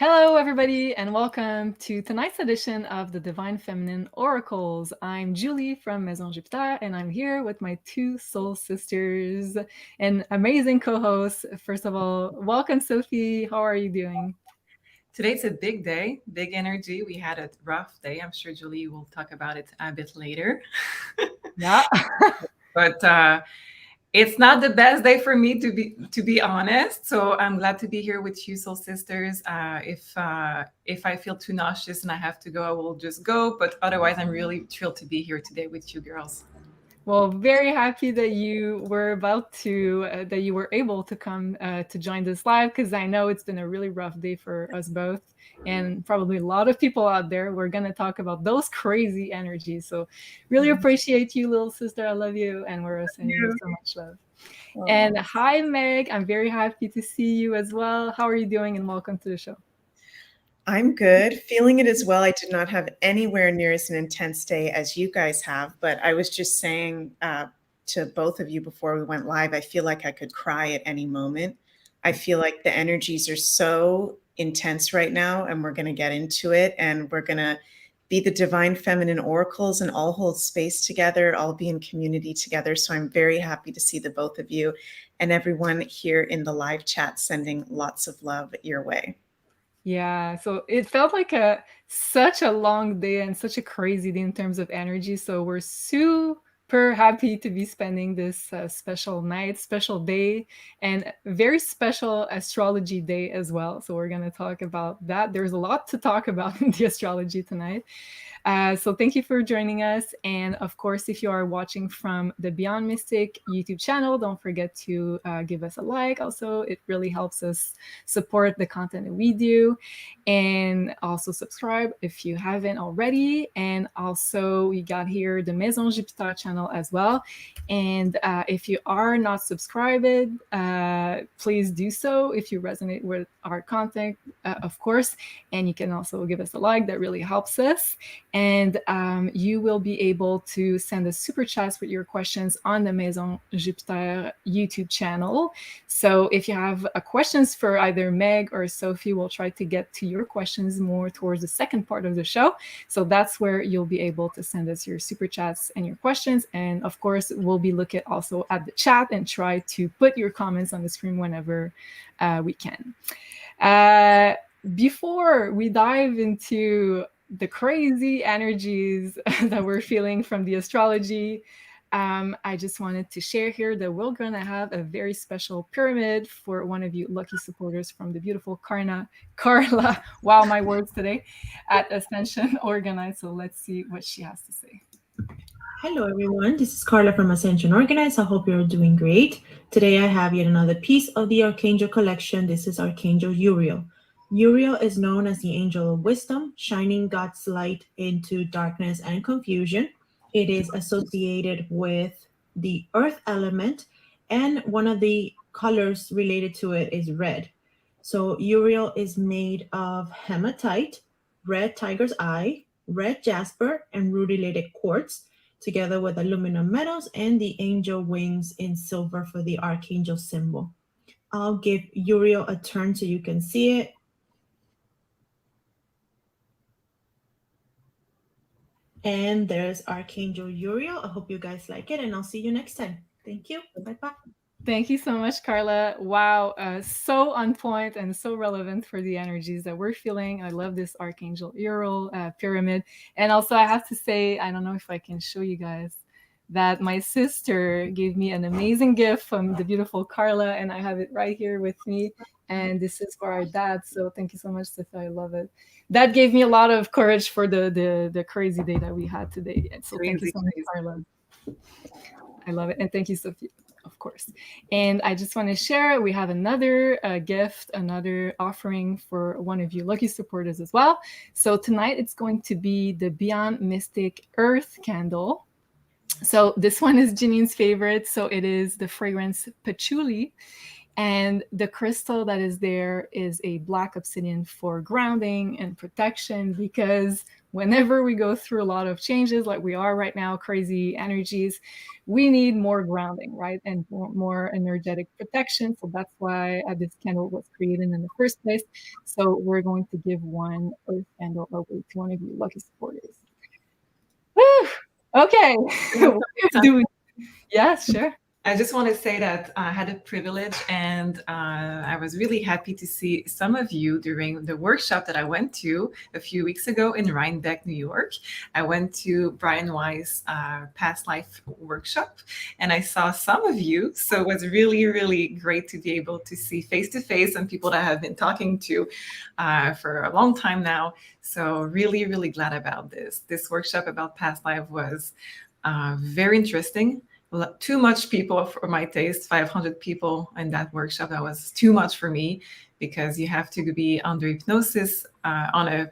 Hello, everybody, and welcome to tonight's edition of the Divine Feminine Oracles. I'm Julie from Maison Jupiter, and I'm here with my two soul sisters and amazing co-hosts. First of all, welcome, Sophie. How are you doing? Today's a big day, big energy. We had a rough day. I'm sure Julie will talk about it a bit later. Yeah. But it's not the best day for me to be honest. So I'm glad to be here with you, soul sisters. If I feel too nauseous and I have to go, I will just go. But otherwise, I'm really thrilled to be here today with you girls. Well, very happy that that you were able to come to join this live, because I know it's been a really rough day for us both and probably a lot of people out there. We're going to talk about those crazy energies. So really appreciate you, little sister. I love you. And we're sending you so much love. And hi, Meg. I'm very happy to see you as well. How are you doing? And welcome to the show. I'm good, feeling it as well. I did not have anywhere near as an intense day as you guys have, but I was just saying to both of you before we went live, I feel like I could cry at any moment. I feel like the energies are so intense right now, and we're going to get into it, and we're going to be the Divine Feminine Oracles and all hold space together, all be in community together. So I'm very happy to see the both of you and everyone here in the live chat sending lots of love your way. Yeah, so it felt like such a long day and such a crazy day in terms of energy. So we're super happy to be spending this special night, special day, and very special astrology day as well. So we're going to talk about that. There's a lot to talk about in the astrology tonight. So thank you for joining us. And of course, if you are watching from the Beyond Mystic YouTube channel, don't forget to give us a like. Also, it really helps us support the content that we do. And also subscribe if you haven't already. And also, we got here the Maison Jupiter channel as well. And if you are not subscribed, please do so if you resonate with our content, of course. And you can also give us a like. That really helps us. And you will be able to send us super chats with your questions on the Maison Jupiter YouTube channel. So if you have questions for either Meg or Sophie, we'll try to get to your questions more towards the second part of the show. So that's where you'll be able to send us your super chats and your questions. And of course, we'll be looking also at the chat and try to put your comments on the screen whenever we can. Before we dive into the crazy energies that we're feeling from the astrology, I just wanted to share here that we're going to have a very special pyramid for one of you lucky supporters from the beautiful Carla, wow, my words today, at Ascension Organized. So let's see what she has to say. Hello everyone, this is Carla from Ascension Organized. I hope you're doing great. Today I have yet another piece of the Archangel collection. This is Archangel Uriel. Uriel is known as the angel of wisdom, shining God's light into darkness and confusion. It is associated with the earth element, and one of the colors related to it is red. So Uriel is made of hematite, red tiger's eye, red jasper, and rutilated quartz, together with aluminum metals and the angel wings in silver for the archangel symbol. I'll give Uriel a turn so you can see it. And there's Archangel Uriel. I hope you guys like it, and I'll see you next time. Thank you. Bye-bye. Thank you so much, Carla. Wow, so on point and so relevant for the energies that we're feeling. I love this Archangel Uriel pyramid. And also, I have to say, I don't know if I can show you guys, that my sister gave me an amazing gift from the beautiful Carla, and I have it right here with me. And this is for our dad. So thank you so much, Sophie. I love it. That gave me a lot of courage for the crazy day that we had today. And so thank you so much, Carla. I love it. And thank you, Sophie, of course. And I just want to share, we have another gift, another offering for one of you lucky supporters as well. So tonight it's going to be the Beyond Mystic Earth Candle. So this one is Janine's favorite. So it is the fragrance patchouli. And the crystal that is there is a black obsidian for grounding and protection, because whenever we go through a lot of changes like we are right now, crazy energies, we need more grounding, right? And more energetic protection. So that's why this candle was created in the first place. So we're going to give one earth candle away to one of you lucky supporters. Whew. Okay. Do we? Yes, sure. I just want to say that I had a privilege, and I was really happy to see some of you during the workshop that I went to a few weeks ago in Rhinebeck, New York. I went to Brian Weiss' past life workshop, and I saw some of you. So it was really, really great to be able to see face to face some people that I have been talking to for a long time now. So really, really glad about this. This workshop about past life was very interesting. Too much people for my taste. 500 people in that workshop. That was too much for me, because you have to be under hypnosis on a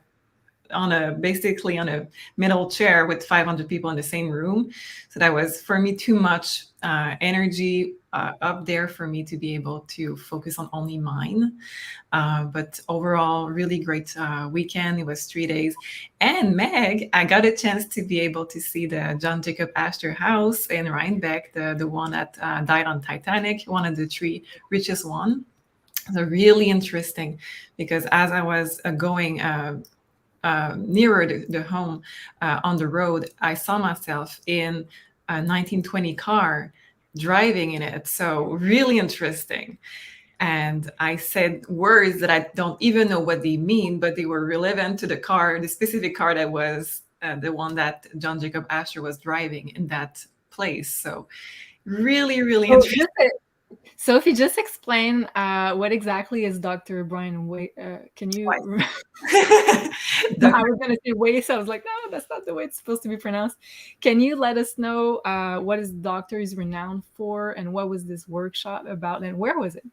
basically on a middle chair with 500 people in the same room. So that was for me too much energy up there for me to be able to focus on only mine. But overall, really great weekend. It was 3 days. And Meg, I got a chance to be able to see the John Jacob Astor house in Rhinebeck, the one that died on Titanic, one of the three richest one. So really interesting, because as I was going nearer the home on the road, I saw myself in a 1920 car driving in it. So really interesting. And I said words that I don't even know what they mean, but they were relevant to the car, the specific car that was the one that John Jacob Astor was driving in that place. So really, really interesting. Sophie, just explain what exactly is Dr. Brian Weiss. Can you? I was going to say Weiss. I was like, no, that's not the way it's supposed to be pronounced. Can you let us know what is Doctor is renowned for, and what was this workshop about, and where was it?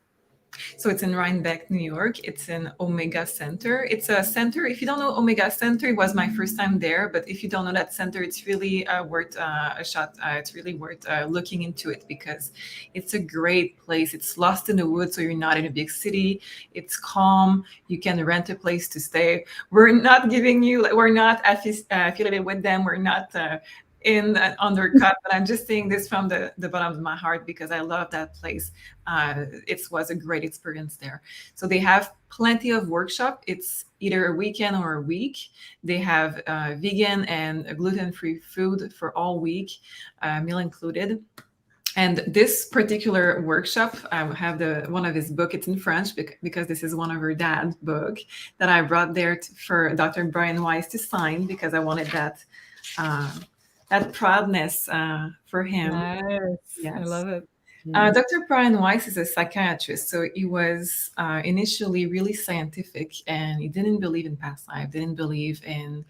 So it's in Rhinebeck, New York. It's in Omega Center. It's a center. If you don't know Omega Center, it was my first time there. But if you don't know that center, it's really worth a shot. It's really worth looking into it, because it's a great place. It's lost in the woods, so you're not in a big city. It's calm. You can rent a place to stay. We're not giving you, we're not affiliated with them. We're not in an undercut, but I'm just saying this from the bottom of my heart, because I love that place. It was a great experience there. So they have plenty of workshop. It's either a weekend or a week. They have vegan and gluten-free food for all week, meal included. And this particular workshop, I have one of his book. It's in French, because this is one of her dad's book that I brought there for Dr. Brian Weiss to sign, because I wanted that proudness for him. Nice. Yes. I love it. Dr. Brian Weiss is a psychiatrist, so he was initially really scientific, and he didn't believe in past life, didn't believe in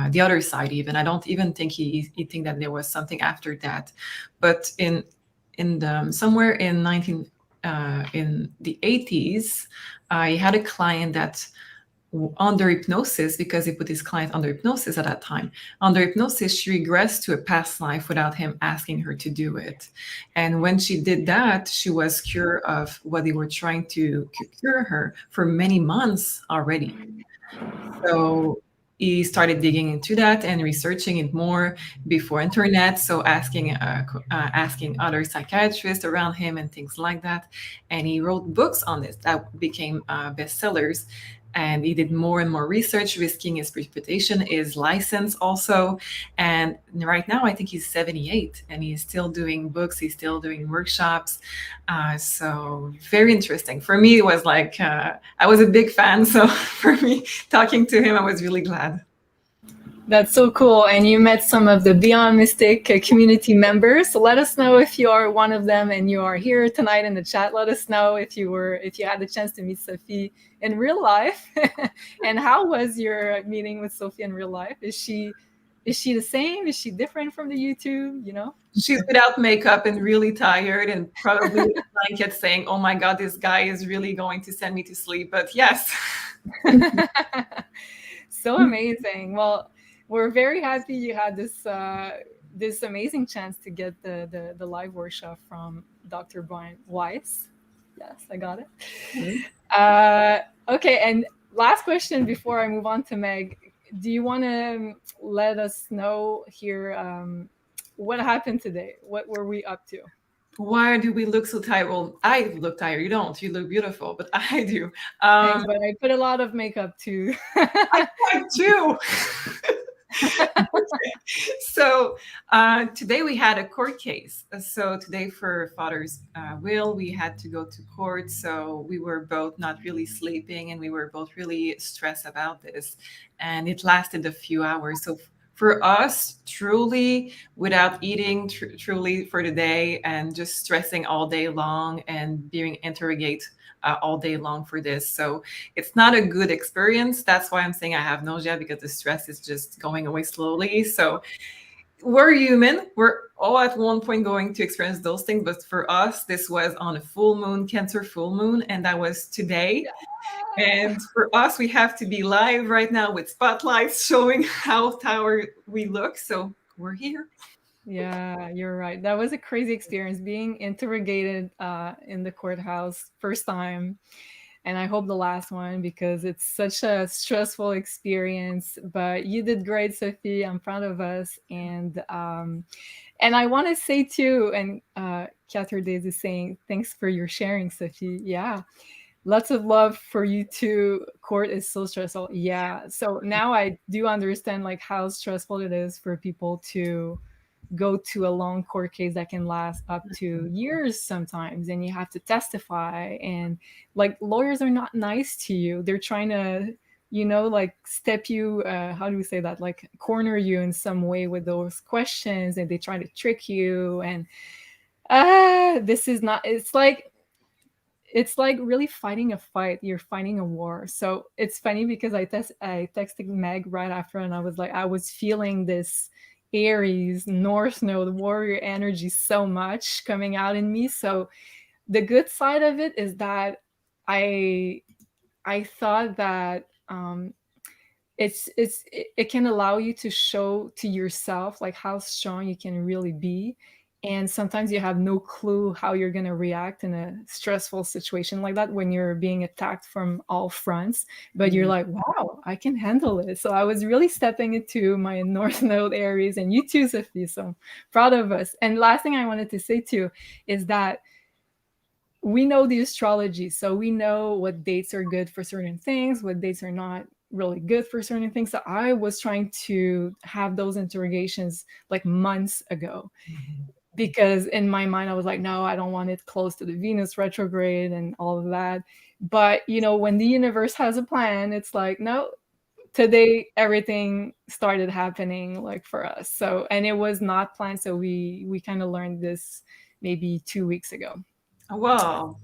the other side even. I don't even think he think that there was something after that. But somewhere in the 80s, he had a client that under hypnosis, because he put his client under hypnosis at that time. Under hypnosis, she regressed to a past life without him asking her to do it. And when she did that, she was cured of what they were trying to cure her for many months already. So he started digging into that and researching it more before internet. So asking other psychiatrists around him and things like that. And he wrote books on this that became bestsellers. And he did more and more research, risking his reputation, his license also. And right now, I think he's 78, and he's still doing books. He's still doing workshops. So very interesting. For me, it was like, I was a big fan. So for me, talking to him, I was really glad. That's so cool. And you met some of the Beyond Mystic community members. So let us know if you are one of them and you are here tonight in the chat. Let us know if you had the chance to meet Sophie in real life. And how was your meeting with Sophie in real life? Is she the same? Is she different from the YouTube? You know? She's without makeup and really tired, and probably with a blanket saying, "Oh my God, this guy is really going to send me to sleep." But yes. So amazing. Well, we're very happy you had this amazing chance to get the live workshop from Dr. Brian Weiss. Yes, I got it. Mhm. Okay, and last question before I move on to Meg. Do you want to let us know here what happened today? What were we up to? Why do we look so tired? Well, I look tired. You don't. You look beautiful, but I do. Thanks, but I put a lot of makeup too. I do. So today we had a court case. So today for father's will, we had to go to court. So we were both not really sleeping, and we were both really stressed about this. And it lasted a few hours. So for us, truly, without eating, truly for the day, and just stressing all day long and being interrogated all day long for this. So it's not a good experience. That's why I'm saying I have nausea, because the stress is just going away slowly. So we're human. We're all at one point going to experience those things. But for us, this was on a full moon, Cancer full moon, and that was today. And for us, we have to be live right now with spotlights showing how tired we look. So we're here. Yeah, you're right. That was a crazy experience being interrogated in the courthouse first time, and I hope the last one because it's such a stressful experience. But you did great, Sophie. I'm proud of us, and I want to say too, and Catherine Days is saying thanks for your sharing, Sophie. Yeah, lots of love for you too. Court is so stressful. Yeah, so now I do understand like how stressful it is for people to go to a long court case that can last up to years sometimes, and you have to testify, and like lawyers are not nice to you. They're trying to, like step you, how do we say that, like corner you in some way with those questions, and they try to trick you. And this is not, it's like really fighting a fight. You're fighting a war. So it's funny because I texted Meg right after, and I was like, I was feeling this Aries North Node warrior energy so much coming out in me. So the good side of it is that I I thought that it can allow you to show to yourself like how strong you can really be. And sometimes you have no clue how you're going to react in a stressful situation like that when you're being attacked from all fronts, but you're like, wow, I can handle it. So I was really stepping into my North Node Aries, and you too, Sophie. So I'm proud of us. And last thing I wanted to say too is that we know the astrology, so we know what dates are good for certain things, what dates are not really good for certain things. So I was trying to have those interrogations like months ago, because in my mind I was like, no, I don't want it close to the Venus retrograde and all of that. But when the universe has a plan, it's like, no, today everything started happening like for us. So, and it was not planned, so we kind of learned this maybe 2 weeks ago. Well,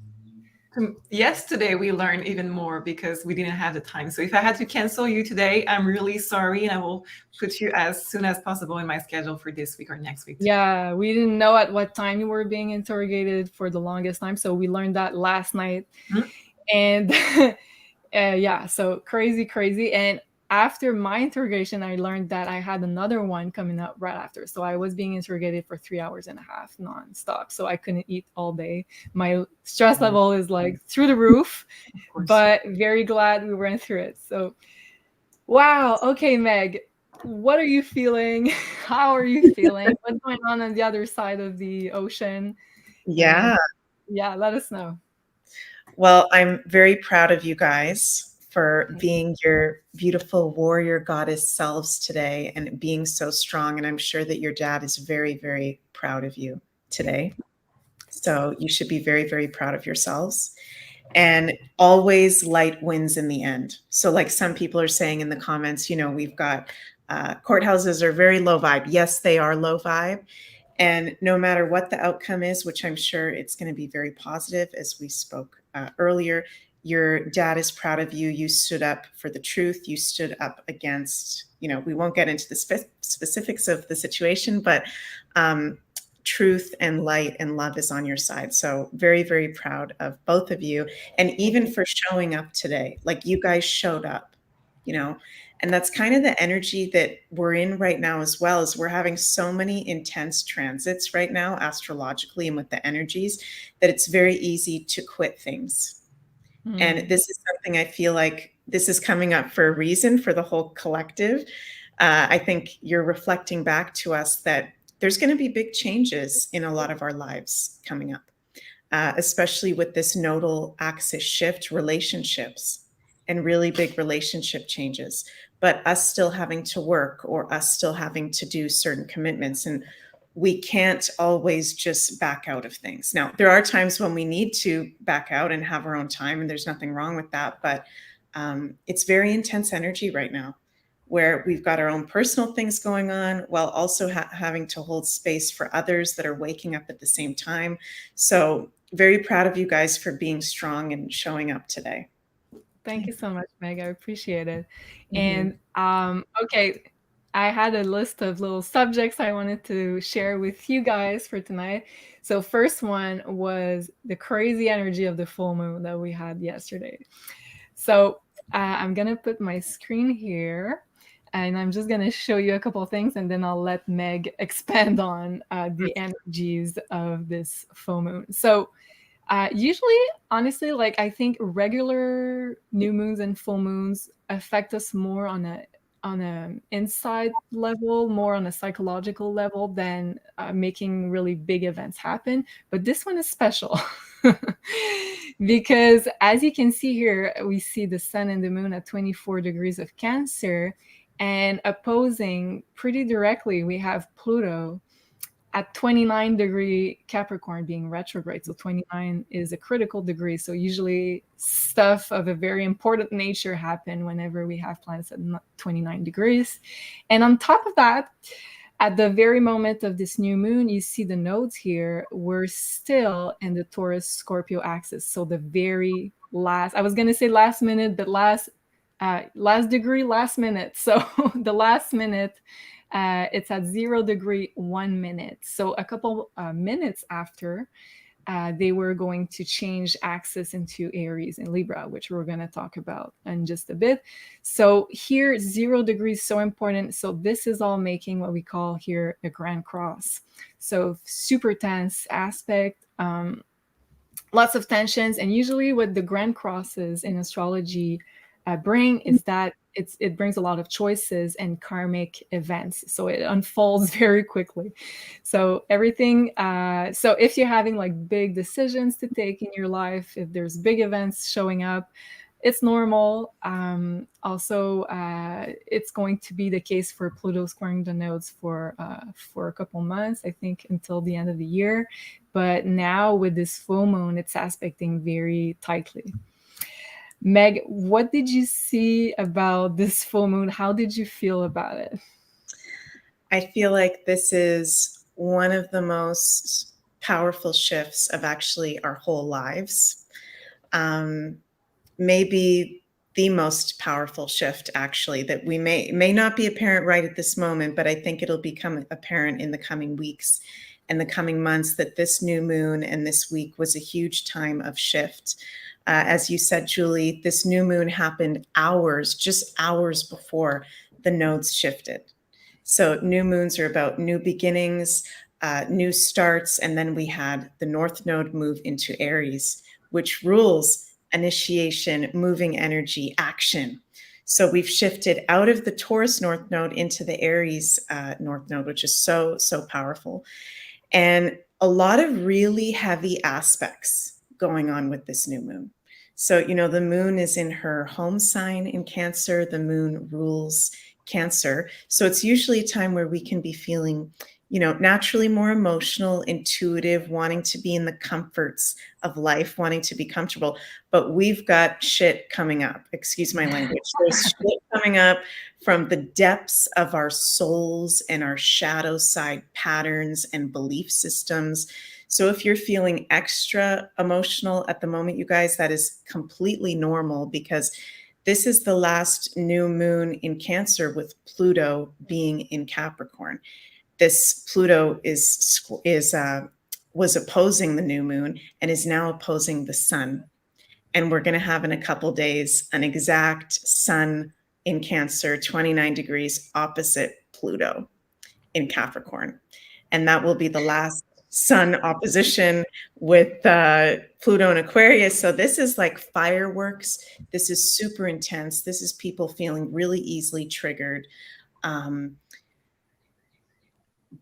yesterday we learned even more because we didn't have the time. So if I had to cancel you today, I'm really sorry, and I will put you as soon as possible in my schedule for this week or next week. Yeah, we didn't know at what time you were being interrogated for the longest time, so we learned that last night. And yeah, so crazy. And after my interrogation, I learned that I had another one coming up right after. So I was being interrogated for 3 hours and a half nonstop. So I couldn't eat all day. My stress level is like through the roof, but very glad we went through it. So, wow. Okay, Meg, what are you feeling? How are you feeling? What's going on the other side of the ocean? Yeah. And yeah, let us know. Well, I'm very proud of you guys for being your beautiful warrior goddess selves today and being so strong. And I'm sure that your dad is very, very proud of you today. So you should be very, very proud of yourselves. And always light wins in the end. So like some people are saying in the comments, we've got courthouses are very low vibe. Yes, they are low vibe. And no matter what the outcome is, which I'm sure it's going to be very positive, as we spoke earlier, your dad is proud of you. You stood up for the truth. You stood up against, we won't get into the specifics of the situation, but truth and light and love is on your side. So very, very proud of both of you. And even for showing up today, like you guys showed up. And that's kind of the energy that we're in right now as well, as we're having so many intense transits right now, astrologically and with the energies, that it's very easy to quit things. And this is something I feel like this is coming up for a reason for the whole collective. I think you're reflecting back to us that there's going to be big changes in a lot of our lives coming up, especially with this nodal axis shift, relationships and really big relationship changes, but us still having to work or us still having to do certain commitments. And we can't always just back out of things. Now, there are times when we need to back out and have our own time, and there's nothing wrong with that. But it's very intense energy right now, where we've got our own personal things going on while also having to hold space for others that are waking up at the same time. So very proud of you guys for being strong and showing up today. Thank you so much, Meg. I appreciate it. Mhm. And okay, I had a list of little subjects I wanted to share with you guys for tonight. So first one was the crazy energy of the full moon that we had yesterday. So I'm gonna put my screen here, and I'm just gonna show you a couple of things, and then I'll let Meg expand on the energies of this full moon. So usually, honestly, like I think regular new moons and full moons affect us more on a inside level, more on a psychological level than making really big events happen. But this one is special because, as you can see here, we see the sun and the moon at 24 degrees of Cancer, and opposing pretty directly, we have Pluto at 29-degree Capricorn being retrograde. So 29 is a critical degree. So usually stuff of a very important nature happen whenever we have planets at 29 degrees. And on top of that, at the very moment of this new moon, you see the nodes here, we're still in the Taurus Scorpio axis. So the very last, I was going to say last minute, but last degree, last minute. So the last minute, it's at 0 degree 1 minute. So a couple minutes after, they were going to change axis into Aries and Libra, which we're going to talk about in just a bit. So here, 0 degrees, so important. So this is all making what we call here a grand cross. So super tense aspect, lots of tensions. And usually what the grand crosses in astrology bring is that it brings a lot of choices and karmic events. So it unfolds very quickly. So everything, so if you're having like big decisions to take in your life, if there's big events showing up, it's normal. Also, it's going to be the case for Pluto squaring the nodes for a couple months, I think, until the end of the year. But now with this full moon, it's aspecting very tightly. Meg, what did you see about this full moon? How did you feel about it? I feel like this is one of the most powerful shifts of actually our whole lives. Maybe the most powerful shift, actually, that we may not be apparent right at this moment, but I think it'll become apparent in the coming weeks and the coming months, that this new moon and this week was a huge time of shift. As you said, Julie, this new moon happened just hours before the nodes shifted. So new moons are about new beginnings, new starts, and then we had the North Node move into Aries, which rules initiation, moving energy, action. So we've shifted out of the Taurus North Node into the Aries North Node, which is so powerful. And a lot of really heavy aspects going on with this new moon. So, the moon is in her home sign in Cancer. The moon rules Cancer. So it's usually a time where we can be feeling, naturally more emotional, intuitive, wanting to be in the comforts of life, wanting to be comfortable. But we've got shit coming up. Excuse my language. There's shit coming up from the depths of our souls and our shadow side patterns and belief systems. So if you're feeling extra emotional at the moment, you guys, that is completely normal, because this is the last new moon in Cancer with Pluto being in Capricorn. This Pluto was opposing the new moon and is now opposing the sun. And we're going to have in a couple days an exact sun in Cancer, 29 degrees opposite Pluto in Capricorn. And that will be the last Sun opposition with Pluto and Aquarius. So this is like fireworks. This is super intense. This is people feeling really easily triggered.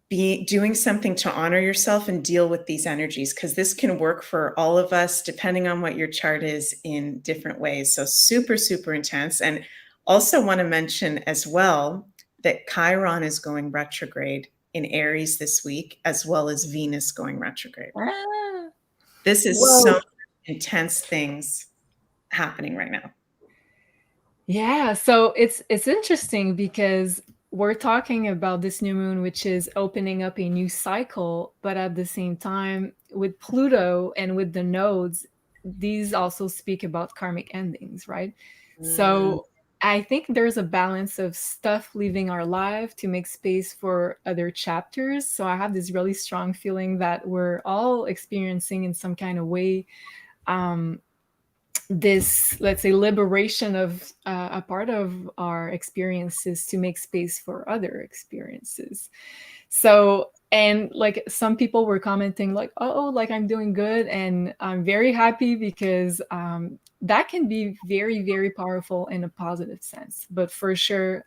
Doing something to honor yourself and deal with these energies, because this can work for all of us depending on what your chart is in different ways. So super, super intense. And also want to mention as well that Chiron is going retrograde in Aries this week, as well as Venus going retrograde. This is so intense things happening right now. Yeah, so it's interesting because we're talking about this new moon, which is opening up a new cycle, but at the same time, with Pluto and with the nodes, these also speak about karmic endings, right? So I think there's a balance of stuff leaving our life to make space for other chapters. So I have this really strong feeling that we're all experiencing in some kind of way this, let's say, liberation of a part of our experiences to make space for other experiences. So, and like some people were commenting like, oh, like I'm doing good. And I'm very happy because that can be very, very powerful in a positive sense. But for sure,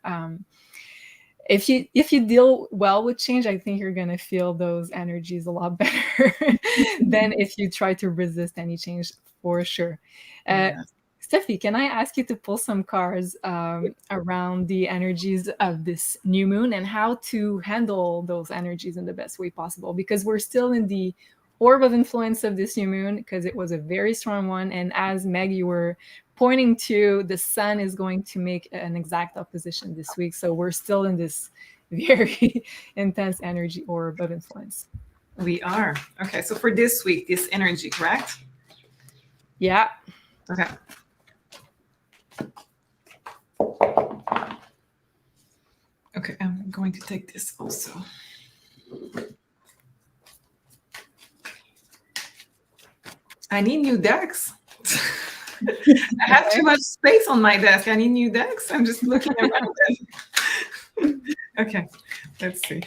if you deal well with change, I think you're going to feel those energies a lot better than if you try to resist any change, for sure. Sophie, can I ask you to pull some cards around the energies of this new moon and how to handle those energies in the best way possible? Because we're still in the orb of influence of this new moon, because it was a very strong one. And as Meg, you were pointing to, the sun is going to make an exact opposition this week. So we're still in this very intense energy orb of influence. We are. Okay, so for this week, this energy, correct? Yeah. Okay. Okay, I'm going to take this also. I need new decks. I have too much space on my desk. I need new decks. I'm just looking around it. Okay, let's see.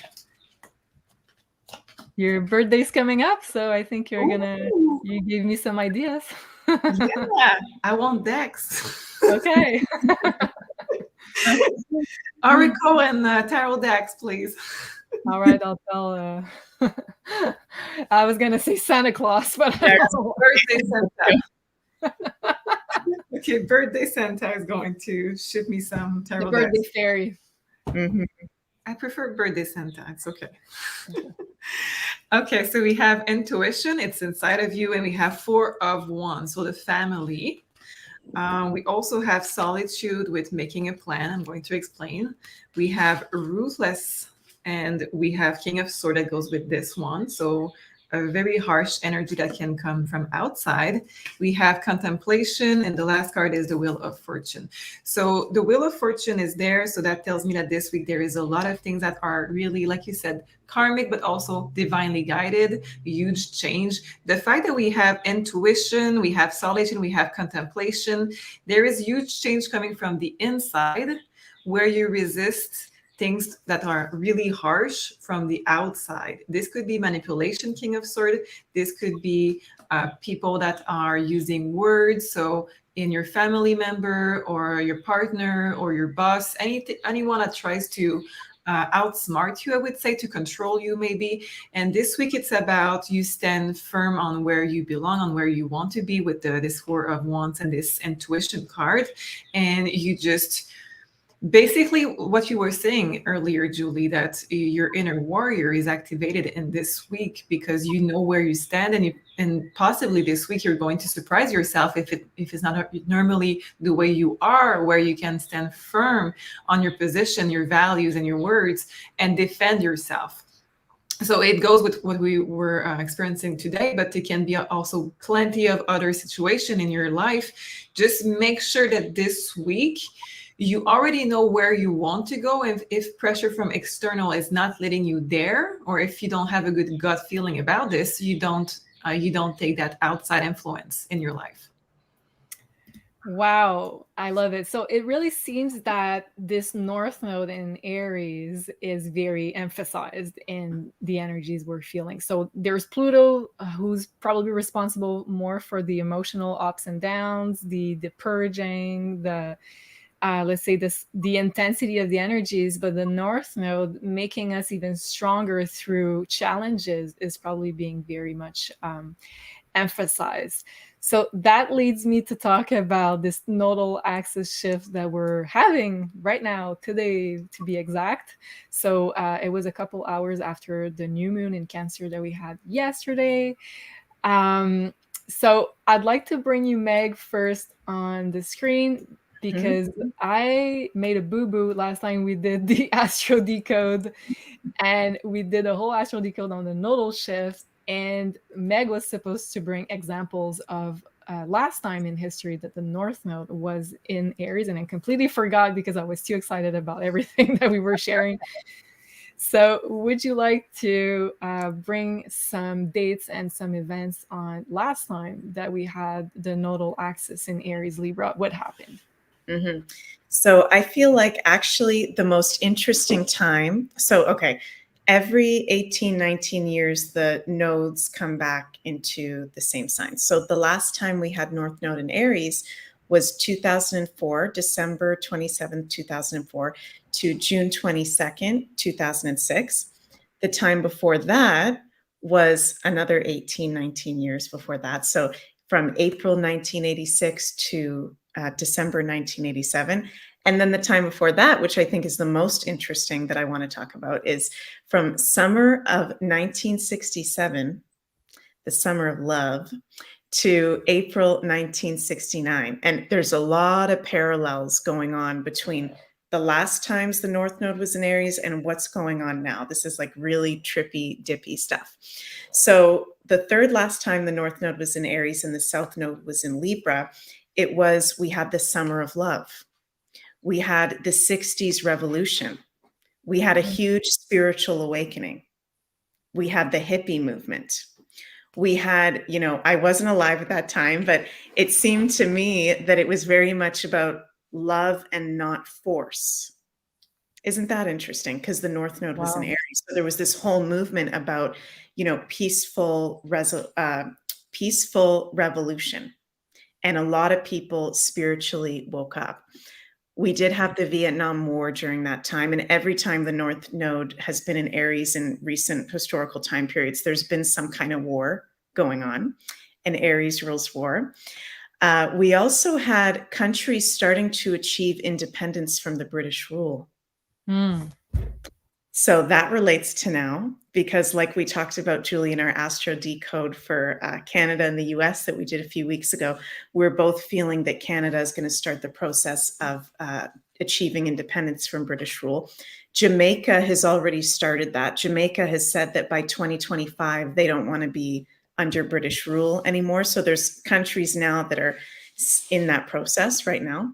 Your birthday's coming up, so I think you gave me some ideas. Yeah, I want decks. Okay. Oracle and tarot decks, please. All right, I'll tell. I was gonna say Santa Claus, but birthday Santa. Okay, birthday Santa is going to ship me some tarot decks. Birthday fairy. Mm-hmm. I prefer birthday Santa. It's okay. Okay, so we have intuition. It's inside of you, and we have 4 of Wands, so the family. We also have solitude with making a plan. I'm going to explain. We have ruthless, and we have King of Swords that goes with this one. So a very harsh energy that can come from outside. We have contemplation, and the last card is the Wheel of Fortune. So the Wheel of Fortune is there, so that tells me that this week there is a lot of things that are really, like you said, karmic, but also divinely guided, huge change. The fact that we have intuition, we have solitude, we have contemplation, there is huge change coming from the inside, where you resist things that are really harsh from the outside. This could be manipulation, King of Swords. This could be people that are using words. So in your family member or your partner or your boss, anyone that tries to outsmart you, I would say, to control you maybe. And this week it's about you stand firm on where you belong, on where you want to be with this 4 of Wands and this intuition card. And you just basically what you were saying earlier, Julie, that your inner warrior is activated in this week because you know where you stand, and possibly this week you're going to surprise yourself if it's not normally the way you are, where you can stand firm on your position, your values, and your words, and defend yourself. So it goes with what we were experiencing today, but it can be also plenty of other situations in your life. Just make sure that this week you already know where you want to go, and if pressure from external is not letting you there, or if you don't have a good gut feeling about this, you don't take that outside influence in your life. Wow, I love it. So it really seems that this North Node in Aries is very emphasized in the energies we're feeling. So there's Pluto, who's probably responsible more for the emotional ups and downs, the purging, the let's say the intensity of the energies. But the North Node making us even stronger through challenges is probably being very much emphasized. So that leads me to talk about this nodal axis shift that we're having right now, today to be exact. So it was a couple hours after the new moon in Cancer that we had yesterday. So I'd like to bring you Meg first on the screen because I made a boo-boo last time we did the astro decode, and we did a whole astral decode on the nodal shift, and Meg was supposed to bring examples of last time in history that the North Node was in Aries, and I completely forgot because I was too excited about everything that we were sharing. So would you like to bring some dates and some events on last time that we had the nodal axis in Aries Libra? What happened? Mm-hmm. So I feel like actually the most interesting time. So, okay, every 18, 19 years, the nodes come back into the same sign. So the last time we had North Node in Aries was 2004, December 27th, 2004 to June 22nd, 2006. The time before that was another 18, 19 years before that. So from April 1986 to December 1987. And then the time before that, which I think is the most interesting that I want to talk about, is from summer of 1967, the summer of love, to April 1969. And there's a lot of parallels going on between the last times the North Node was in Aries and what's going on now. This is like really trippy, dippy stuff. So the third last time the North Node was in Aries and the South Node was in Libra, we had the summer of love. We had the 60s revolution. We had a huge spiritual awakening. We had the hippie movement. We had, I wasn't alive at that time, but it seemed to me that it was very much about love and not force. Isn't that interesting? Because the North Node was in Aries. So there was this whole movement about, peaceful revolution. And a lot of people spiritually woke up. We did have the Vietnam War during that time. And every time the North Node has been in Aries in recent historical time periods, there's been some kind of war going on, and Aries rules war. We also had countries starting to achieve independence from the British rule. So that relates to now, because like we talked about, Julie, in our Astro Decode for Canada and the US that we did a few weeks ago, we're both feeling that Canada is going to start the process of achieving independence from British rule. Jamaica has already started that. Jamaica has said that by 2025, they don't want to be under British rule anymore. So there's countries now that are in that process right now.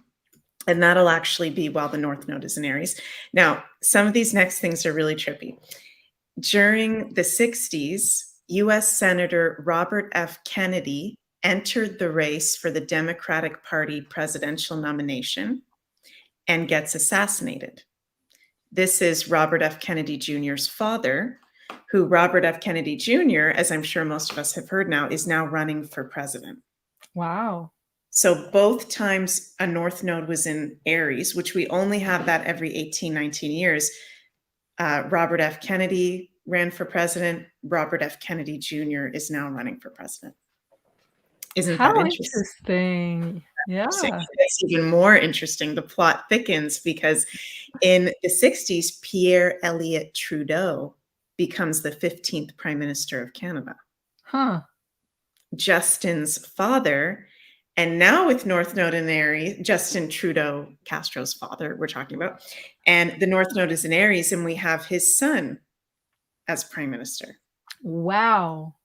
And that'll actually be while the North Node is in Aries. Now, some of these next things are really trippy. During the 60s, US Senator Robert F. Kennedy entered the race for the Democratic Party presidential nomination and gets assassinated. This is Robert F. Kennedy Jr.'s father, who Robert F. Kennedy Jr., as I'm sure most of us have heard now, is now running for president. Wow. So both times a North Node was in Aries, which we only have that every 18, 19 years. Robert F. Kennedy ran for president. Robert F. Kennedy Jr. is now running for president. Isn't that interesting? Yeah. It's even more interesting. The plot thickens because in the 60s, Pierre Elliott Trudeau becomes the 15th Prime Minister of Canada. Huh. Justin's father, and now with North Node in Aries, Justin Trudeau, Castro's father, we're talking about, and the North Node is in Aries, and we have his son as Prime Minister. Wow.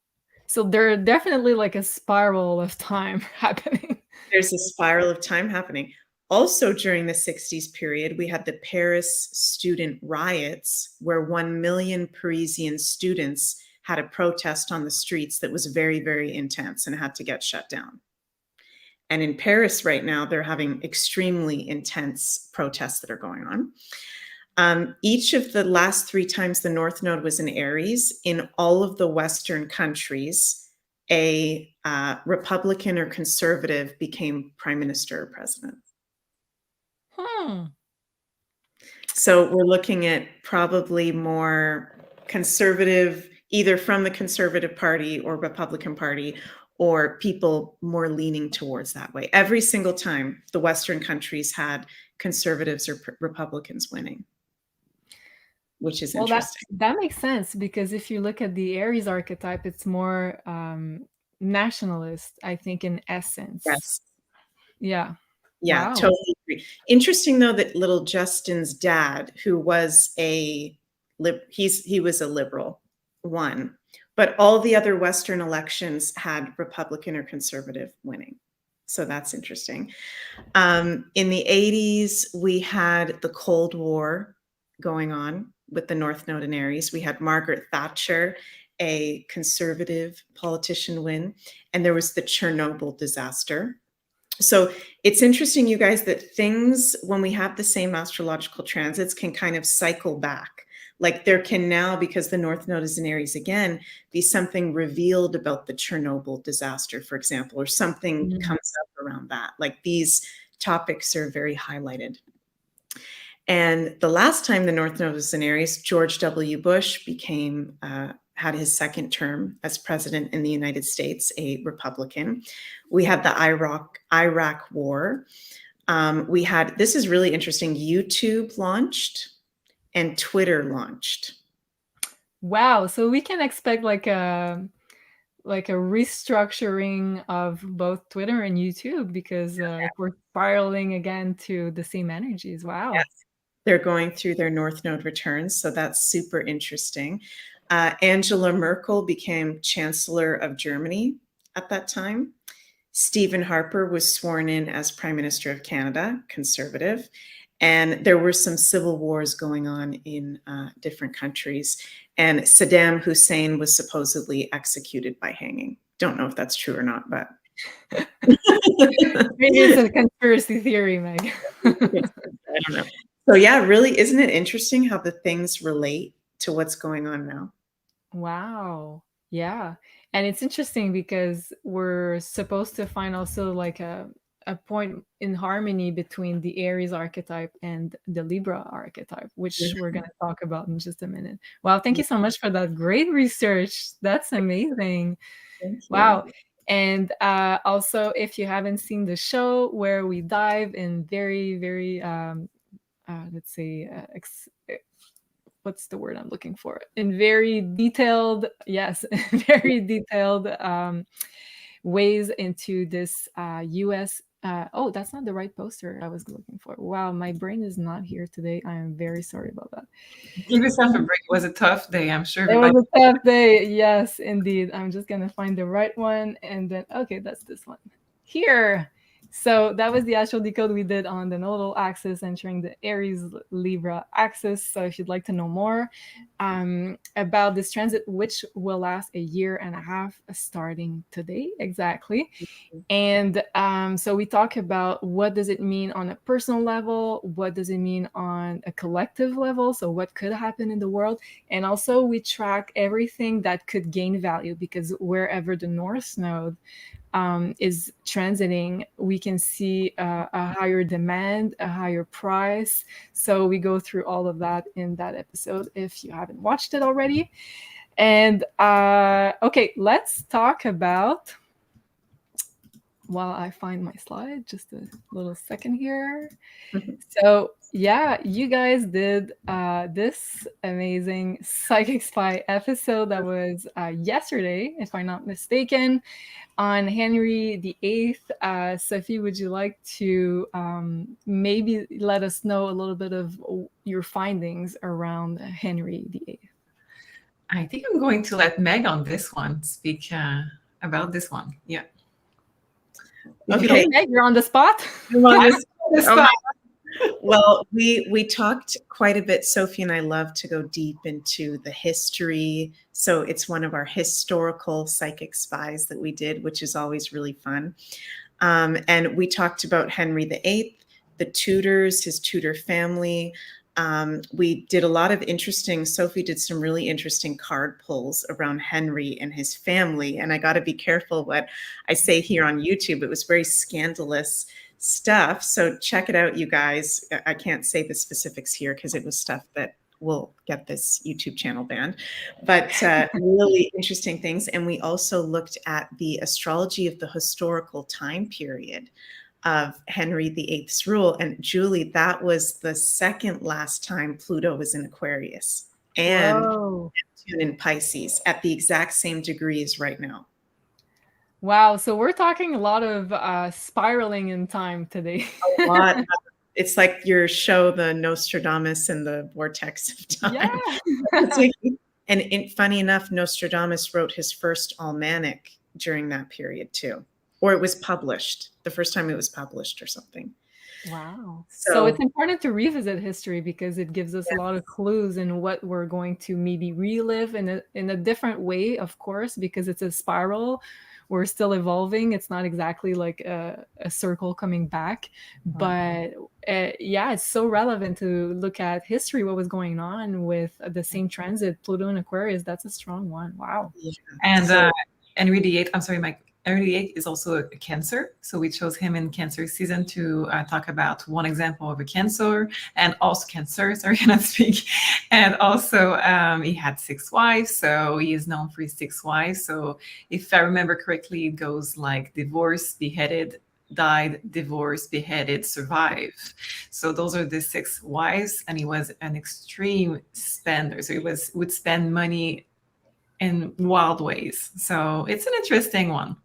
So there's definitely like a spiral of time happening. There's a spiral of time happening. Also during the 60s period, we had the Paris student riots, where 1 million Parisian students had a protest on the streets that was very, very intense and had to get shut down. And in Paris right now, they're having extremely intense protests that are going on. Each of the last 3 times the North Node was in Aries, in all of the Western countries, a Republican or conservative became prime minister or president. So we're looking at probably more conservative, either from the Conservative Party or Republican Party, or people more leaning towards that way. Every single time the Western countries had conservatives or Republicans winning, which is interesting. That makes sense, because if you look at the Aries archetype, it's more nationalist, I think, in essence. Yes. Yeah. Yeah, Wow. totally agree. Interesting though that little Justin's dad, who was he was a liberal, won, but all the other Western elections had Republican or conservative winning. So that's interesting. In the 80s, we had the Cold War going on with the North Node in Aries. We had Margaret Thatcher, a conservative politician, win, and there was the Chernobyl disaster. So it's interesting, you guys, that things, when we have the same astrological transits, can kind of cycle back. Like there can now, because the North Node is in Aries again, be something revealed about the Chernobyl disaster, for example, or something comes up around that. Like these topics are very highlighted. And the last time the North Node was in Aries, George W. Bush had his second term as president in the United States, a Republican. We had the Iraq War. This is really interesting, YouTube launched and Twitter launched. Wow. So we can expect like a restructuring of both Twitter and YouTube, because we're spiraling again to the same energies. Wow. Yes. They're going through their North Node returns, so that's super interesting. Angela Merkel became Chancellor of Germany at that time. Stephen Harper was sworn in as Prime Minister of Canada, conservative. And there were some civil wars going on in different countries. And Saddam Hussein was supposedly executed by hanging. Don't know if that's true or not, but. Maybe it's a conspiracy theory, Meg. I don't know. So yeah, really, isn't it interesting how the things relate to what's going on now? Wow. Yeah. And it's interesting because we're supposed to find also like a point in harmony between the Aries archetype and the Libra archetype, which we're going to talk about in just a minute. Wow. Thank you so much for that great research. That's amazing. Wow. And also, if you haven't seen the show where we dive in very, very, let's say, what's the word I'm looking for? In very detailed, very detailed ways into this US. Oh, that's not the right poster I was looking for. Wow, my brain is not here today. I am very sorry about that. Give yourself a break. It was a tough day, I'm sure. It was a tough day. Yes, indeed. I'm just going to find the right one. And then, okay, that's this one. Here. So that was the astral decode we did on the nodal axis entering the Aries Libra axis. So if you'd like to know more about this transit, which will last a year and a half starting today, exactly. And so we talk about what does it mean on a personal level, what does it mean on a collective level, so what could happen in the world, and also we track everything that could gain value, because wherever the North Node is transiting, we can see a higher demand, a higher price. So we go through all of that in that episode if you haven't watched it already. And okay, let's talk about, while I find my slide, just a little second here. So yeah, you guys did this amazing Psychic Spy episode that was yesterday, if I'm not mistaken, on Henry VIII. Sophie, would you like to maybe let us know a little bit of your findings around Henry VIII? I think I'm going to let Meg on this one speak about this one. Yeah. Okay, Meg, you're on the spot. Well, we talked quite a bit. Sophie and I love to go deep into the history. So it's one of our historical psychic spies that we did, which is always really fun. And we talked about Henry VIII, the Tudors, his Tudor family. We did a lot of interesting, Sophie did some really interesting card pulls around Henry and his family. And I got to be careful what I say here on YouTube. It was very scandalous stuff. So check it out, you guys. I can't say the specifics here because it was stuff that will get this YouTube channel banned, but really interesting things. And we also looked at the astrology of the historical time period of Henry VIII's rule. And Julie, that was the second last time Pluto was in Aquarius and Neptune in Pisces at the exact same degree as right now. Wow. So we're talking a lot of spiraling in time today. A lot. It's like your show, the Nostradamus and the Vortex of Time. Yeah. And funny enough, Nostradamus wrote his first almanac during that period too. Or it was published, the first time it was published or something. Wow. So it's important to revisit history because it gives us a lot of clues in what we're going to maybe relive in a different way, of course, because it's a spiral. We're still evolving. It's not exactly like a circle coming back. But yeah, it's so relevant to look at history, what was going on with the same transit, Pluto and Aquarius. That's a strong one. Wow. Yeah. And Henry VIII, I'm sorry, Mike. Henry VIII is also a Cancer. So we chose him in Cancer season to talk about one example of a Cancer and also Cancer, sorry, I cannot speak. And also he had 6 wives. So he is known for his 6 wives. So if I remember correctly, it goes like divorced, beheaded, died, divorced, beheaded, survived. So those are the 6 wives. And he was an extreme spender. So he would spend money in wild ways. So it's an interesting one.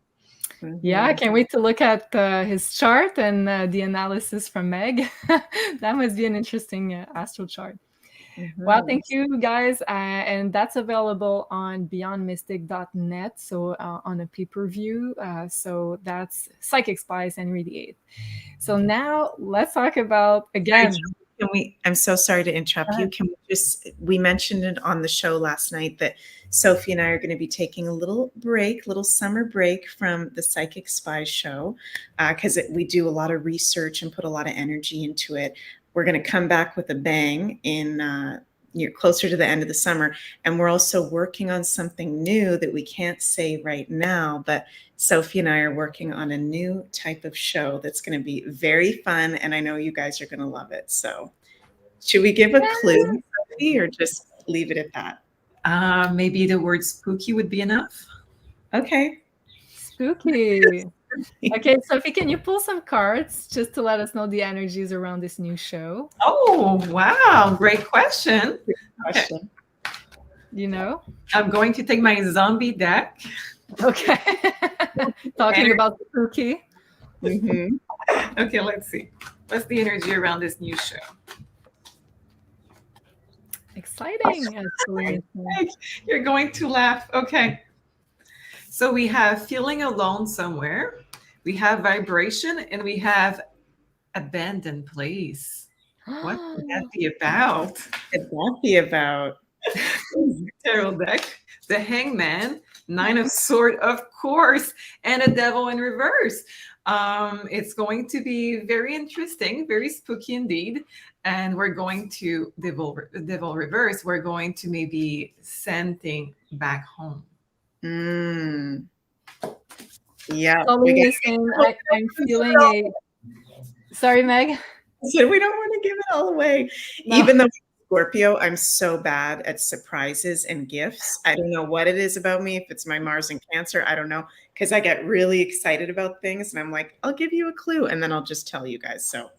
Yeah, I can't wait to look at his chart and the analysis from Meg. That must be an interesting astral chart. Well, thank you guys. And that's available on beyondmystic.net. So on a pay-per-view. So that's Psychic Spies Henry VIII. So now let's talk about, again. I'm so sorry to interrupt you. Can we mentioned it on the show last night that Sophie and I are going to be taking a little summer break from the Psychic Spies show because we do a lot of research and put a lot of energy into it. We're going to come back with a bang in closer to the end of the summer. And we're also working on something new that we can't say right now, but Sophie and I are working on a new type of show that's going to be very fun. And I know you guys are going to love it. So should we give a clue, Sophie, or just leave it at that? Maybe the word spooky would be enough. Okay. Spooky. Okay, Sophie, can you pull some cards just to let us know the energies around this new show? Oh, wow. Great question. Okay. You know? I'm going to take my zombie deck. Okay. Talking about spooky. Okay, let's see. What's the energy around this new show? Exciting, actually. You're going to laugh. Okay. So we have feeling alone somewhere. We have vibration and we have abandoned place. What could that be about? Could that be about? Tarot deck. The Hangman, 9 of Swords, of course, and a Devil in reverse. It's going to be very interesting, very spooky indeed. And we're going to Devil reverse. We're going to maybe send things back home. Yeah. I'm feeling a. Sorry, Meg. So we don't want to give it all away. No. Even though Scorpio, I'm so bad at surprises and gifts. I don't know what it is about me. If it's my Mars in Cancer, I don't know. Because I get really excited about things and I'm like, I'll give you a clue and then I'll just tell you guys. So.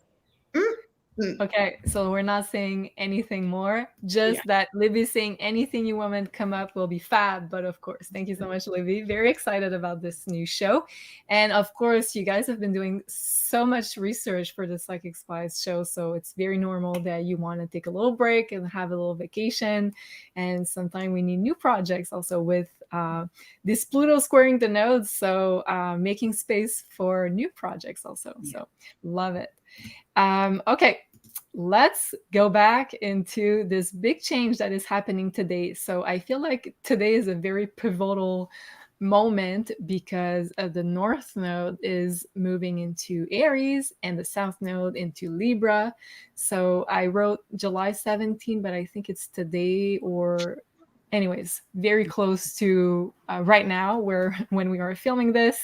Okay, so we're not saying anything more, just that Libby's saying anything you want to come up will be fab. But of course, thank you so much, Libby. Very excited about this new show. And of course, you guys have been doing so much research for the Psychic Spies show. So it's very normal that you want to take a little break and have a little vacation. And sometimes we need new projects also with this Pluto squaring the nodes. So making space for new projects also. So love it. Okay. Let's go back into this big change that is happening today. So I feel like today is a very pivotal moment because the North Node is moving into Aries and the South Node into Libra. So I wrote July 17, but I think it's today, or anyways, very close to right now, where when we are filming this.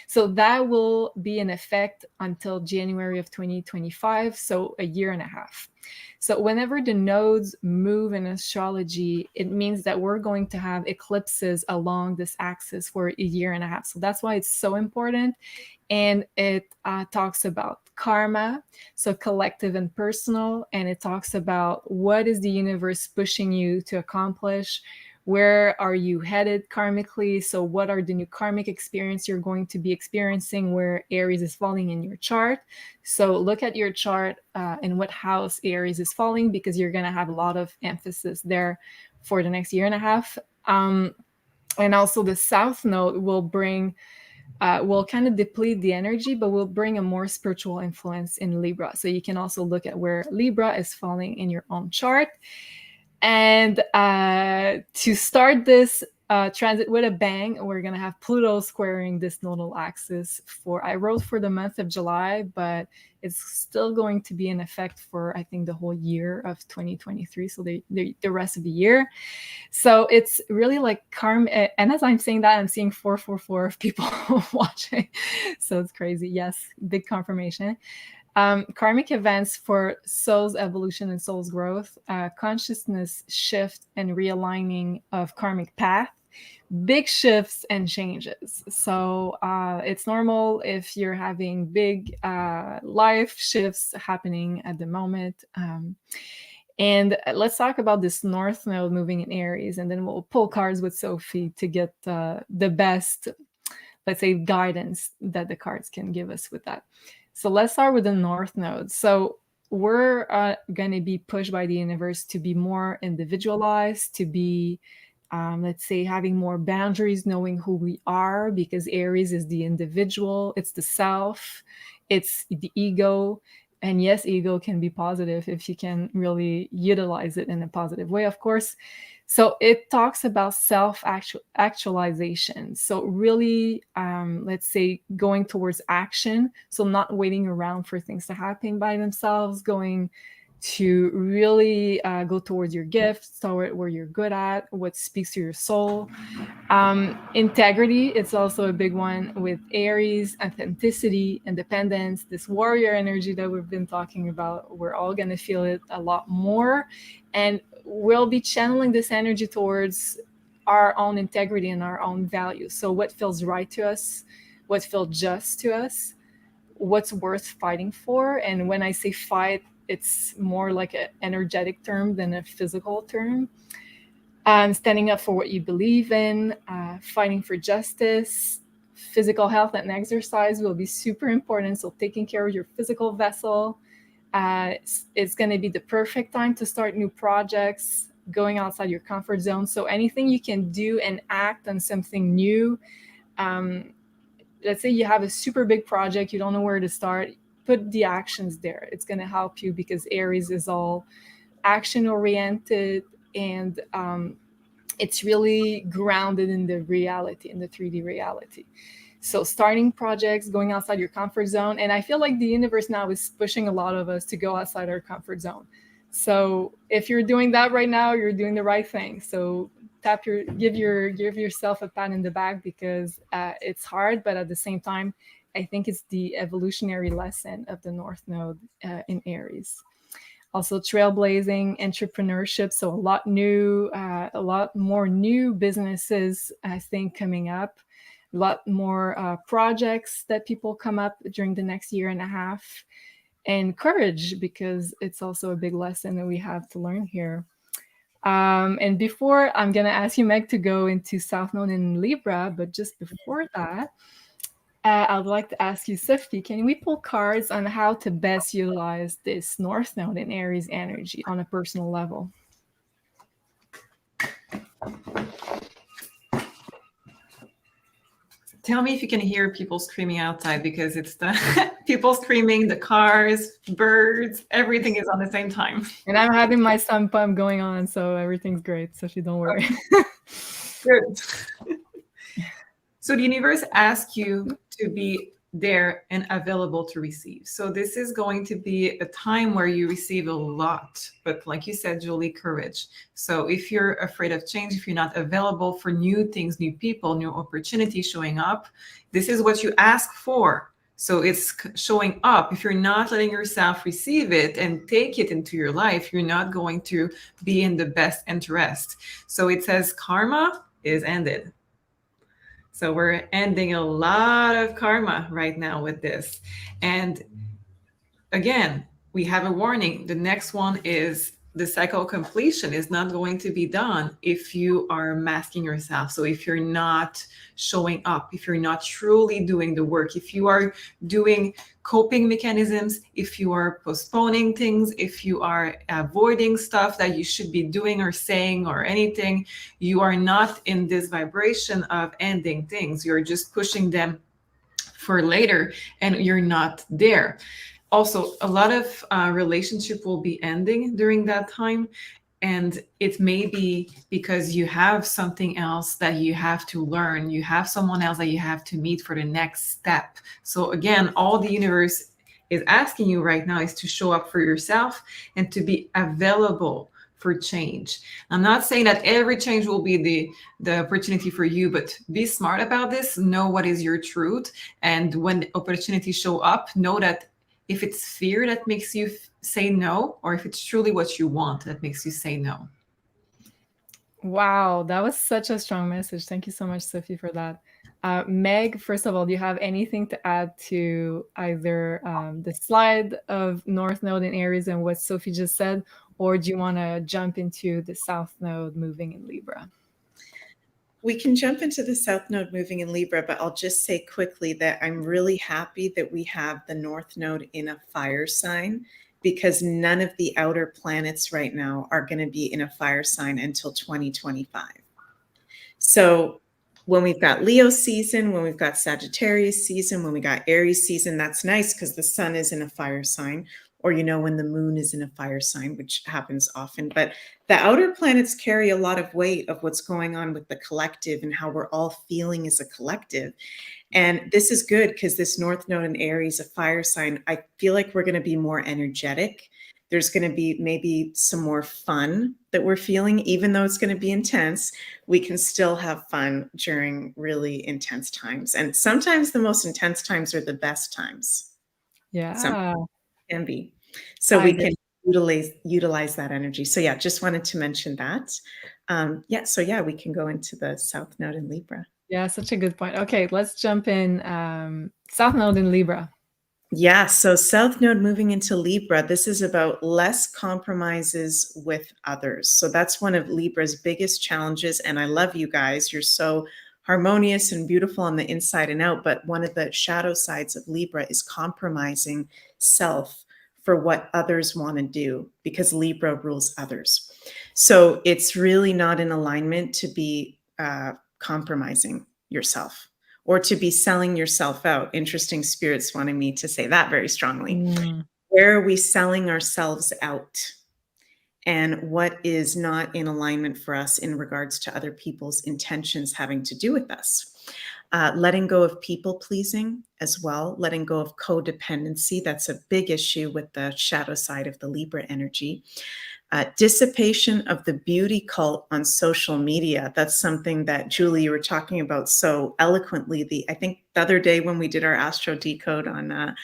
So that will be in effect until January of 2025, so a year and a half. So whenever the nodes move in astrology, it means that we're going to have eclipses along this axis for a year and a half. So that's why it's so important. And it talks about karma, so collective and personal, and it talks about what is the universe pushing you to accomplish, where are you headed karmically, so what are the new karmic experience you're going to be experiencing, where Aries is falling in your chart. So look at your chart in what house Aries is falling, because you're going to have a lot of emphasis there for the next year and a half. And also the South Node will bring will kind of deplete the energy, but will bring a more spiritual influence in Libra. So you can also look at where Libra is falling in your own chart. And to start this transit with a bang, we're going to have Pluto squaring this nodal axis I wrote for the month of July, but it's still going to be in effect for, I think, the whole year of 2023. So the rest of the year. So it's really like karma. And as I'm saying that, I'm seeing 444 of people watching. So it's crazy. Yes, big confirmation. Karmic events for soul's evolution and soul's growth, consciousness shift and realigning of karmic path, big shifts and changes. So it's normal if you're having big life shifts happening at the moment. And let's talk about this North Node moving in Aries, and then we'll pull cards with Sophie to get the best, let's say, guidance that the cards can give us with that. So let's start with the North Node. So we're going to be pushed by the universe to be more individualized, to be, let's say, having more boundaries, knowing who we are, because Aries is the individual, it's the self, it's the ego. And yes, ego can be positive if you can really utilize it in a positive way, of course. So it talks about self-actualization. So really, let's say, going towards action. So not waiting around for things to happen by themselves, going to really go towards your gifts, toward where you're good at, what speaks to your soul. Integrity, it's also a big one with Aries, authenticity, independence, this warrior energy that we've been talking about. We're all going to feel it a lot more. And we'll be channeling this energy towards our own integrity and our own values. So what feels right to us, what feels just to us, what's worth fighting for. And when I say fight, it's more like an energetic term than a physical term. Standing up for what you believe in, fighting for justice. Physical health and exercise will be super important. So taking care of your physical vessel. It's going to be the perfect time to start new projects, going outside your comfort zone. So anything you can do and act on something new. Let's say you have a super big project, you don't know where to start, put the actions there. It's going to help you, because Aries is all action oriented, and it's really grounded in the reality, in the 3D reality. So starting projects, going outside your comfort zone. And I feel like the universe now is pushing a lot of us to go outside our comfort zone. So if you're doing that right now, you're doing the right thing. So give yourself a pat in the back, because it's hard, but at the same time, I think it's the evolutionary lesson of the North Node in Aries. Also trailblazing, entrepreneurship, so a lot more new businesses, I think, coming up. A lot more projects that people come up during the next year and a half. And courage, because it's also a big lesson that we have to learn here. And before, I'm going to ask you, Meg, to go into South Node in Libra, but just before that, I would like to ask you, Sophie, can we pull cards on how to best utilize this North Node in Aries energy on a personal level? Tell me if you can hear people screaming outside, because it's the people screaming, the cars, birds, everything is on the same time. And I'm having my sun pump going on, so everything's great. Sophie, don't worry. Good. So the universe asks you to be there and available to receive. So this is going to be a time where you receive a lot, but like you said, Julie, courage. So if you're afraid of change, if you're not available for new things, new people, new opportunities showing up, this is what you ask for. So it's showing up. If you're not letting yourself receive it and take it into your life, you're not going to be in the best interest. So it says karma is ended. So we're ending a lot of karma right now with this. And again, we have a warning. The next one is the cycle completion is not going to be done if you are masking yourself. So if you're not showing up, if you're not truly doing the work, if you are doing coping mechanisms, if you are postponing things, if you are avoiding stuff that you should be doing or saying or anything, you are not in this vibration of ending things. You're just pushing them for later and you're not there. Also, a lot of relationship will be ending during that time, and it may be because you have something else that you have to learn, you have someone else that you have to meet for the next step. So again, all the universe is asking you right now is to show up for yourself and to be available for change. I'm not saying that every change will be the opportunity for you, but be smart about this, know what is your truth, and when opportunities show up, know that if it's fear that makes you say no, or if it's truly what you want that makes you say no. Wow, that was such a strong message. Thank you so much, Sophie, for that. Meg, first of all, do you have anything to add to either the slide of North Node in Aries and what Sophie just said, or do you want to jump into the South Node moving in Libra? We can jump into the South Node moving in Libra, but I'll just say quickly that I'm really happy that we have the North Node in a fire sign, because none of the outer planets right now are going to be in a fire sign until 2025. So when we've got Leo season, when we've got Sagittarius season, when we got Aries season, that's nice because the sun is in a fire sign, or, when the moon is in a fire sign, which happens often. But the outer planets carry a lot of weight of what's going on with the collective and how we're all feeling as a collective. And this is good because this North Node in Aries, a fire sign, I feel like we're going to be more energetic. There's going to be maybe some more fun that we're feeling, even though it's going to be intense. We can still have fun during really intense times. And sometimes the most intense times are the best times. Yeah. Some can be. So we can utilize that energy. So yeah, just wanted to mention that. We can go into the South Node in Libra. Yeah, such a good point. Okay, let's jump in. South Node in Libra. Yeah, so South Node moving into Libra, this is about less compromises with others. So that's one of Libra's biggest challenges. And I love you guys. You're so harmonious and beautiful on the inside and out. But one of the shadow sides of Libra is compromising self for what others want to do, because Libra rules others. So it's really not in alignment to be compromising yourself or to be selling yourself out. Interesting, spirits wanting me to say that very strongly. Where are we selling ourselves out? And what is not in alignment for us in regards to other people's intentions having to do with us? Letting go of people pleasing as well, letting go of codependency. That's a big issue with the shadow side of the Libra energy. Dissipation of the beauty cult on social media. That's something that, Julie, you were talking about so eloquently. I think the other day when we did our Astro Decode on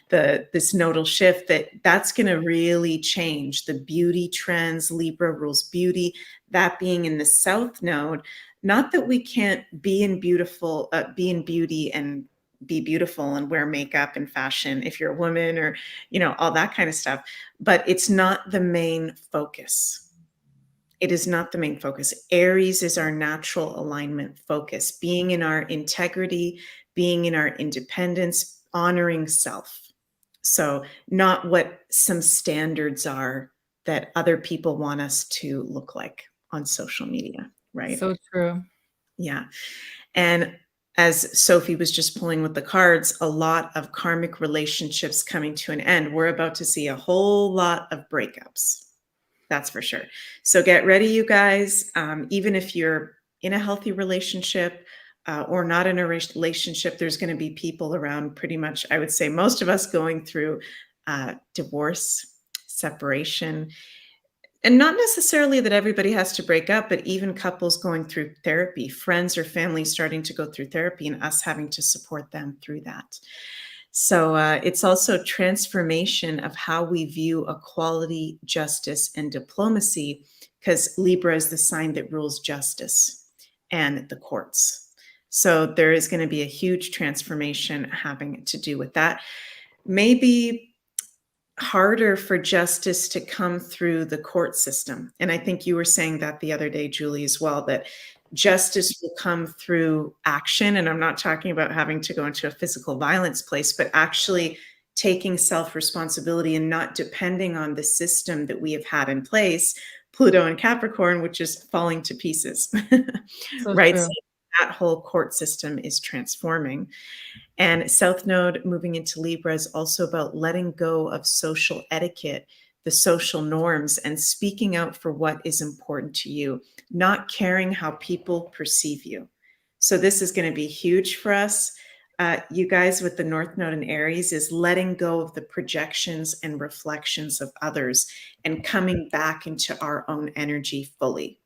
this nodal shift, that's going to really change the beauty trends. Libra rules beauty. That being in the South Node, not that we can't be in beauty and be beautiful and wear makeup and fashion if you're a woman, or all that kind of stuff, but it's not the main focus. It is not the main focus. Aries is our natural alignment focus, being in our integrity, being in our independence, honoring self. So not what some standards are that other people want us to look like on social media, right? So true. Yeah. And as Sophie was just pulling with the cards, a lot of karmic relationships coming to an end. We're about to see a whole lot of breakups. That's for sure. So get ready, you guys. Even if you're in a healthy relationship, or not in a relationship, there's going to be people around pretty much, I would say most of us going through divorce, separation, and not necessarily that everybody has to break up, but even couples going through therapy, friends or family starting to go through therapy and us having to support them through that. So it's also transformation of how we view equality, justice, and diplomacy, because Libra is the sign that rules justice and the courts. So there is going to be a huge transformation having to do with that. Maybe harder for justice to come through the court system. And I think you were saying that the other day, Julie, as well, that justice will come through action. And I'm not talking about having to go into a physical violence place, but actually taking self-responsibility and not depending on the system that we have had in place, Pluto and Capricorn, which is falling to pieces, So right? true. So that whole court system is transforming. And South Node moving into Libra is also about letting go of social etiquette, the social norms, and speaking out for what is important to you, not caring how people perceive you. So this is going to be huge for us. You guys with the North Node in Aries is letting go of the projections and reflections of others and coming back into our own energy fully.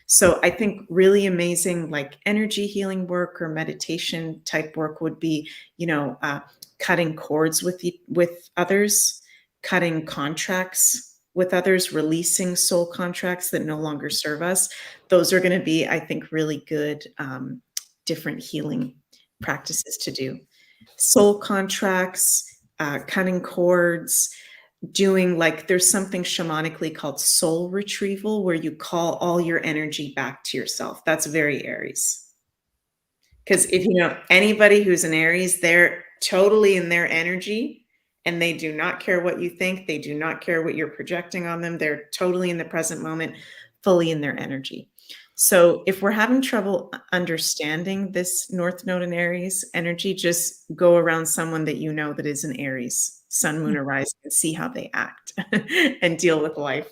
So I think really amazing, like energy healing work or meditation type work would be, cutting cords with others, cutting contracts with others, releasing soul contracts that no longer serve us. Those are going to be, I think, really good different healing practices to do. Soul contracts, cutting cords, doing there's something shamanically called soul retrieval where you call all your energy back to yourself. That's very Aries. Because if you know anybody who's an Aries, they're totally in their energy and they do not care what you think. They do not care what you're projecting on them. They're totally in the present moment, fully in their energy. So if we're having trouble understanding this North Node in Aries energy, just go around someone that you know that is an Aries, sun, moon, or rising, and see how they act and deal with life.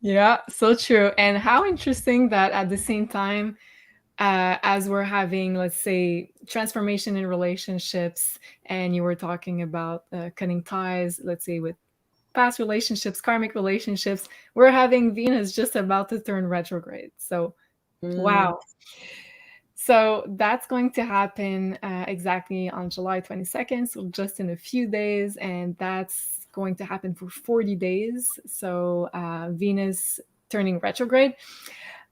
Yeah, so true. And how interesting that at the same time, as we're having, let's say, transformation in relationships, and you were talking about cutting ties, let's say, with past relationships, karmic relationships, we're having Venus just about to turn retrograde. So, wow. So that's going to happen exactly on July 22nd, so just in a few days, and that's going to happen for 40 days. So Venus turning retrograde.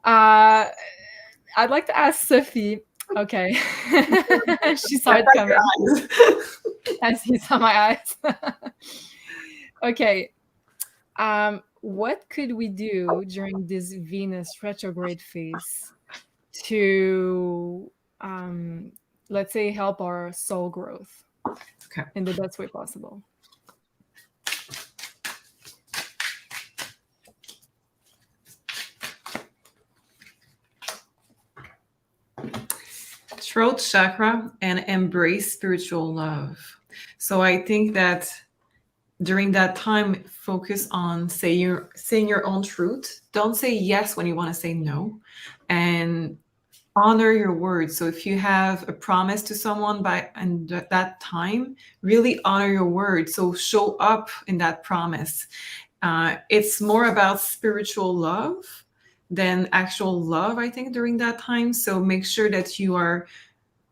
I'd like to ask Sophie. Okay, she saw it coming. As he saw my eyes. Okay. What could we do during this Venus retrograde phase to, let's say, help our soul growth in the best way possible? Throat chakra and embrace spiritual love. So I think that during that time, focus on saying your own truth. Don't say yes when you want to say no, and honor your words. So if you have a promise to someone and that time, really honor your word. So show up in that promise. It's more about spiritual love than actual love, I think, during that time. So make sure that you are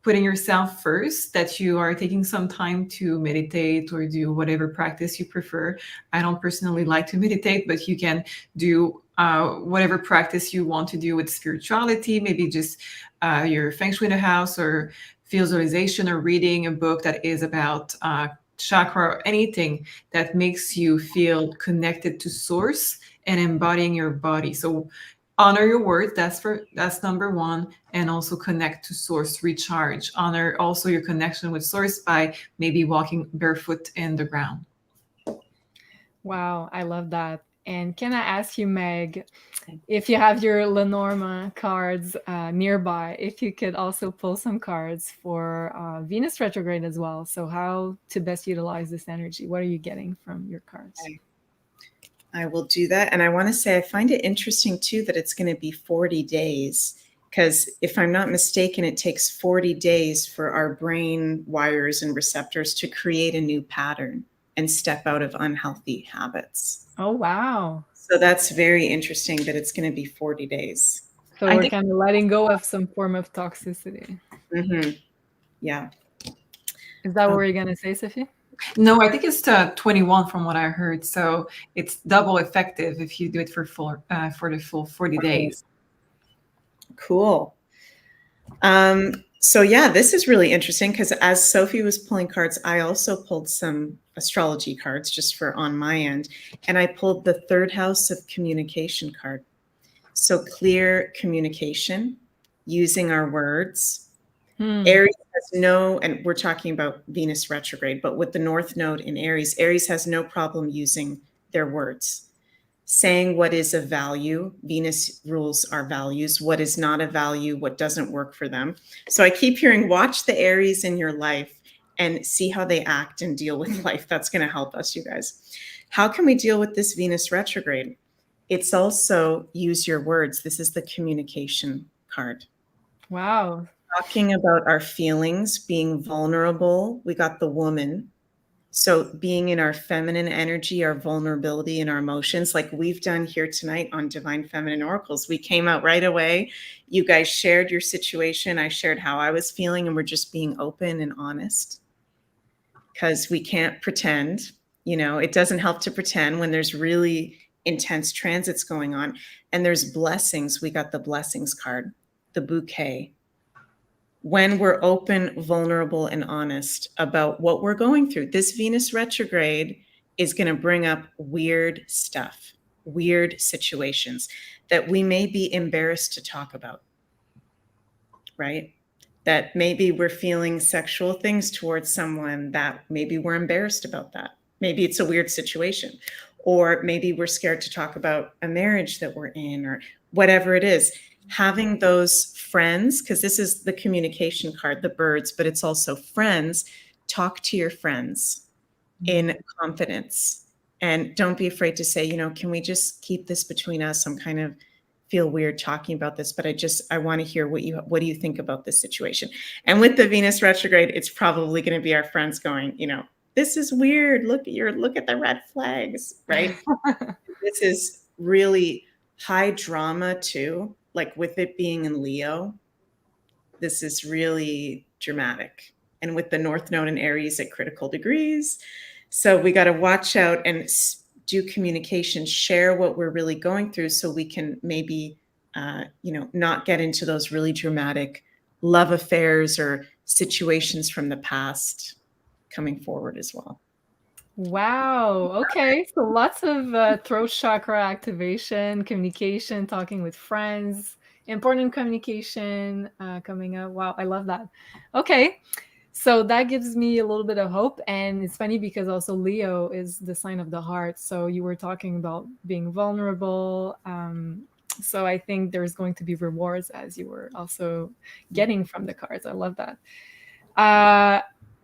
putting yourself first, that you are taking some time to meditate or do whatever practice you prefer. I don't personally like to meditate, but you can do whatever practice you want to do with spirituality, maybe just your feng shui in the house, or visualization, or reading a book that is about chakra, or anything that makes you feel connected to source and embodying your body. So honor your word. That's number one. And also connect to source, recharge. Honor also your connection with source by maybe walking barefoot in the ground. Wow, I love that. And can I ask you, Meg, if you have your Lenormand cards nearby, if you could also pull some cards for Venus retrograde as well. So how to best utilize this energy? What are you getting from your cards? I will do that. And I want to say, I find it interesting too, that it's going to be 40 days Because if I'm not mistaken, it takes 40 days for our brain wires and receptors to create a new pattern and step out of unhealthy habits. Oh, wow. So that's very interesting that it's going to be 40 days. So I we're think- kind of letting go of some form of toxicity. Yeah. Is that what you're going to say, Sophie? No, I think it's 21 from what I heard. So it's double effective if you do it for the full 40 days. Cool. So yeah, this is really interesting because as Sophie was pulling cards, I also pulled some astrology cards just for on my end. And I pulled the third house of communication card. So clear communication, using our words. Aries has no, and we're talking about Venus retrograde, but with the North Node in Aries, Aries has no problem using their words. Saying what is of value. Venus rules our values. What is not a value, what doesn't work for them. So I keep hearing, watch the Aries in your life and see how they act and deal with life. That's going to help us, you guys. How can we deal with this Venus retrograde? It's also use your words. This is the communication card. Wow. Talking about our feelings, being vulnerable. We got the woman. So being in our feminine energy, our vulnerability and our emotions, like we've done here tonight on Divine Feminine Oracles. We came out right away. You guys shared your situation. I shared how I was feeling, and we're just being open and honest because we can't pretend. You know, it doesn't help to pretend when there's really intense transits going on. And there's blessings. We got the blessings card, the bouquet. When we're open, vulnerable, and honest about what we're going through. This Venus retrograde is going to bring up weird stuff, weird situations that we may be embarrassed to talk about, right? That maybe we're feeling sexual things towards someone that maybe we're embarrassed about that. Maybe it's a weird situation. Or maybe we're scared to talk about a marriage that we're in or whatever it is. Having those friends, because this is the communication card, the birds, but it's also friends. Talk to your friends in confidence and don't be afraid to say, you know, can we just keep this between us? I'm kind of feel weird talking about this, but I want to hear what do you think about this situation? And with the Venus retrograde, it's probably going to be our friends going, you know, this is weird. Look at the red flags, right? This is really high drama too. Like with it being in Leo, this is really dramatic. And with the North Node in Aries at critical degrees. So we got to watch out and do communication, share what we're really going through so we can maybe, not get into those really dramatic love affairs or situations from the past coming forward as well. Wow. Okay. So lots of throat chakra activation, communication, talking with friends, important communication coming up. Wow. I love that. Okay. So that gives me a little bit of hope. And it's funny because also Leo is the sign of the heart. So you were talking about being vulnerable. So I think there's going to be rewards as you were also getting from the cards. I love that.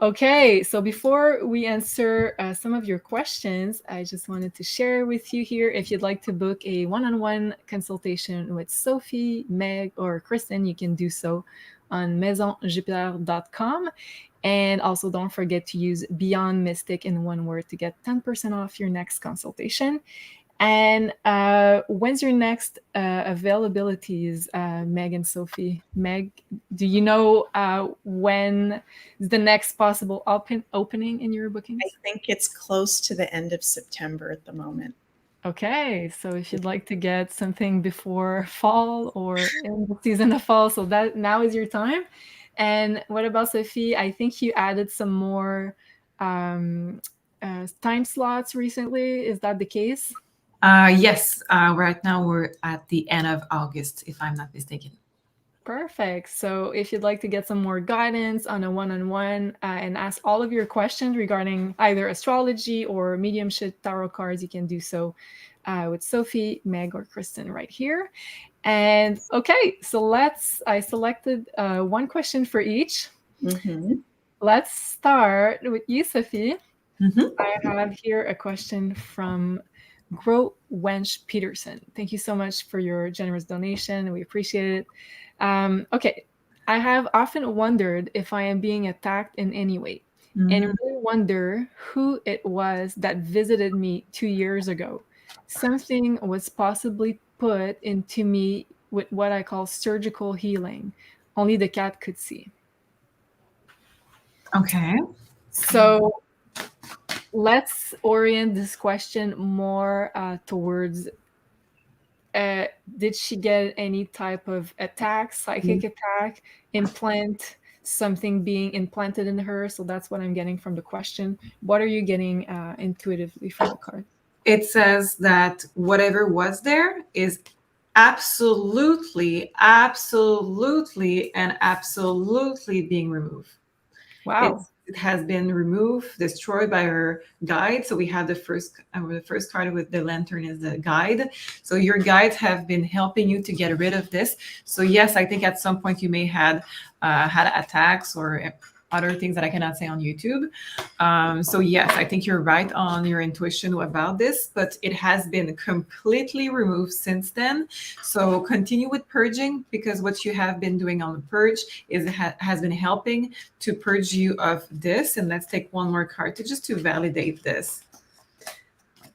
Okay, so before we answer some of your questions, I just wanted to share with you here, if you'd like to book a one-on-one consultation with Sophie, Meg, or Kristen, you can do so on maisonjupiter.com. And also don't forget to use Beyond Mystic in one word to get 10% off your next consultation. And when's your next availabilities, Meg and Sophie? Meg, do you know when is the next possible opening in your bookings? I think it's close to the end of September at the moment. Okay, so if you'd like to get something before fall or in the season of fall, so that now is your time. And what about Sophie? I think you added some more time slots recently. Is that the case? Yes, right now we're at the end of August, if I'm not mistaken. Perfect. So if you'd like to get some more guidance on a one-on-one and ask all of your questions regarding either astrology or mediumship tarot cards, you can do so with Sophie, Meg, or Kristen right here. And okay, so I selected one question for each. Mm-hmm. Let's start with you, Sophie. Mm-hmm. I have here a question from Grow Wench Peterson. Thank you so much for your generous donation. We appreciate it. Okay. I have often wondered if I am being attacked in any way, and really wonder who it was that visited me 2 years ago. Something was possibly put into me with what I call surgical healing. Only the cat could see. Okay. So let's orient this question more towards did she get any type of attack, psychic attack, implant, something being implanted in her? So that's what I'm getting from the question. What are you getting intuitively from the card? It says that whatever was there is absolutely, absolutely, and absolutely being removed. Wow. It has been removed, destroyed by her guide. So we have the first card with the lantern is the guide. So your guides have been helping you to get rid of this. So yes, I think at some point you may had attacks or other things that I cannot say on YouTube. So yes, I think you're right on your intuition about this, but it has been completely removed since then. So continue with purging, because what you have been doing on the purge has been helping to purge you of this. And let's take one more card to validate this.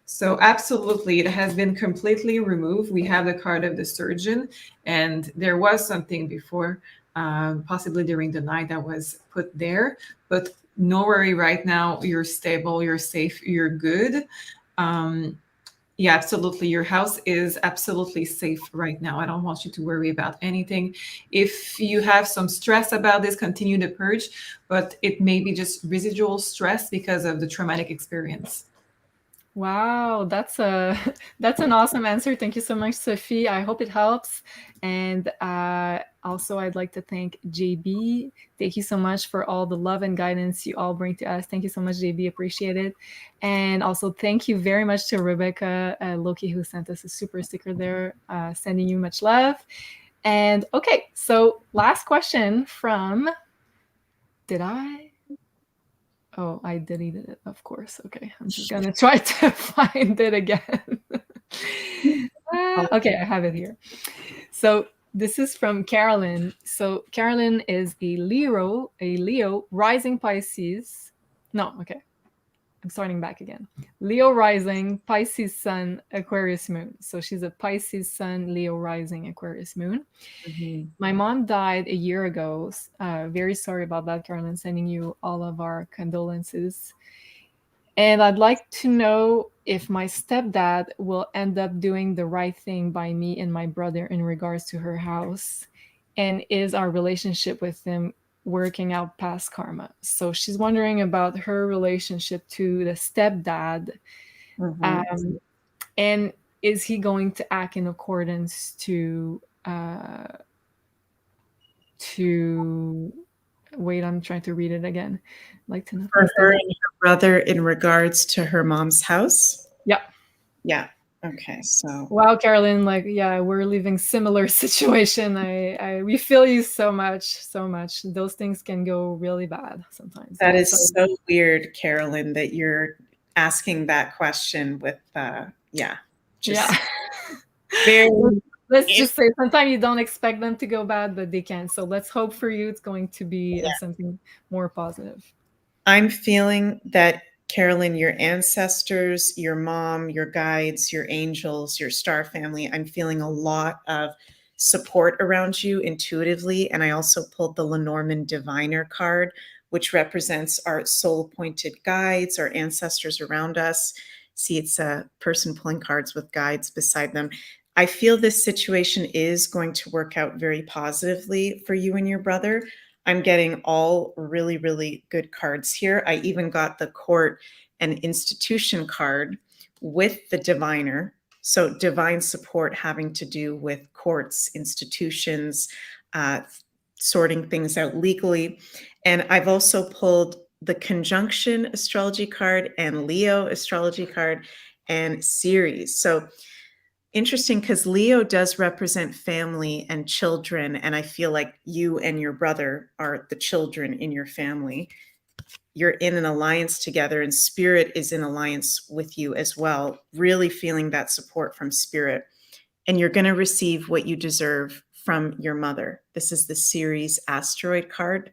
So absolutely, it has been completely removed. We have the card of the surgeon, and there was something before, possibly during the night, that was put there. But no worry, right now you're stable, you're safe, you're good. Yeah, absolutely. Your house is absolutely safe right now. I don't want you to worry about anything. If you have some stress about this, continue to purge, but it may be just residual stress because of the traumatic experience. Wow, that's an awesome answer. Thank you so much, Sophie. I hope it helps. And also, I'd like to thank JB. Thank you so much for all the love and guidance you all bring to us. Thank you so much, JB. Appreciate it. And also, thank you very much to Rebecca Loki, who sent us a super sticker there. Sending you much love. And okay, so last question from. Did I? Oh, I deleted it, of course. Okay, I'm just gonna try to find it again. Okay, I have it here. So this is from Carolyn. So Carolyn is a Leo rising Pisces. No, okay. I'm starting back again. Leo rising, Pisces sun, Aquarius moon. So she's a Pisces sun, Leo rising, Aquarius moon. Mhm. My mom died a year ago. Very sorry about that, Carolyn. Sending you all of our condolences. And I'd like to know if my stepdad will end up doing the right thing by me and my brother in regards to her house. And is our relationship with him working out past karma? So she's wondering about her relationship to the stepdad. Mhm. And is he going to act in accordance to wait, I'm trying to read it again. I'd like to know. For her and her brother in regards to her mom's house? Yeah. Yeah. Okay. So Wow, Carolyn, like, yeah, we're living similar situation. We feel you so much. Those things can go really bad sometimes. that Yeah, is so weird, Carolyn, that you're asking that question with just yeah. very Let's just say sometimes you don't expect them to go bad, but they can. So let's hope for you it's going to be something more positive. I'm feeling that, Carolyn, your ancestors, your mom, your guides, your angels, your star family, I'm feeling a lot of support around you intuitively. And I also pulled the Lenormand Diviner card, which represents our soul appointed guides, our ancestors around us. See, it's a person pulling cards with guides beside them. I feel this situation is going to work out very positively for you and your brother. I'm getting all really, really good cards here. I even got the court and institution card with the diviner. So divine support having to do with courts, institutions, sorting things out legally. And I've also pulled the conjunction astrology card and Leo astrology card and Ceres. So interesting, because Leo does represent family and children, and I feel like you and your brother are the children in your family. you're in an alliance together, and spirit is in alliance with you as well, really feeling that support from spirit. And you're going to receive what you deserve from your mother. This is the Ceres asteroid card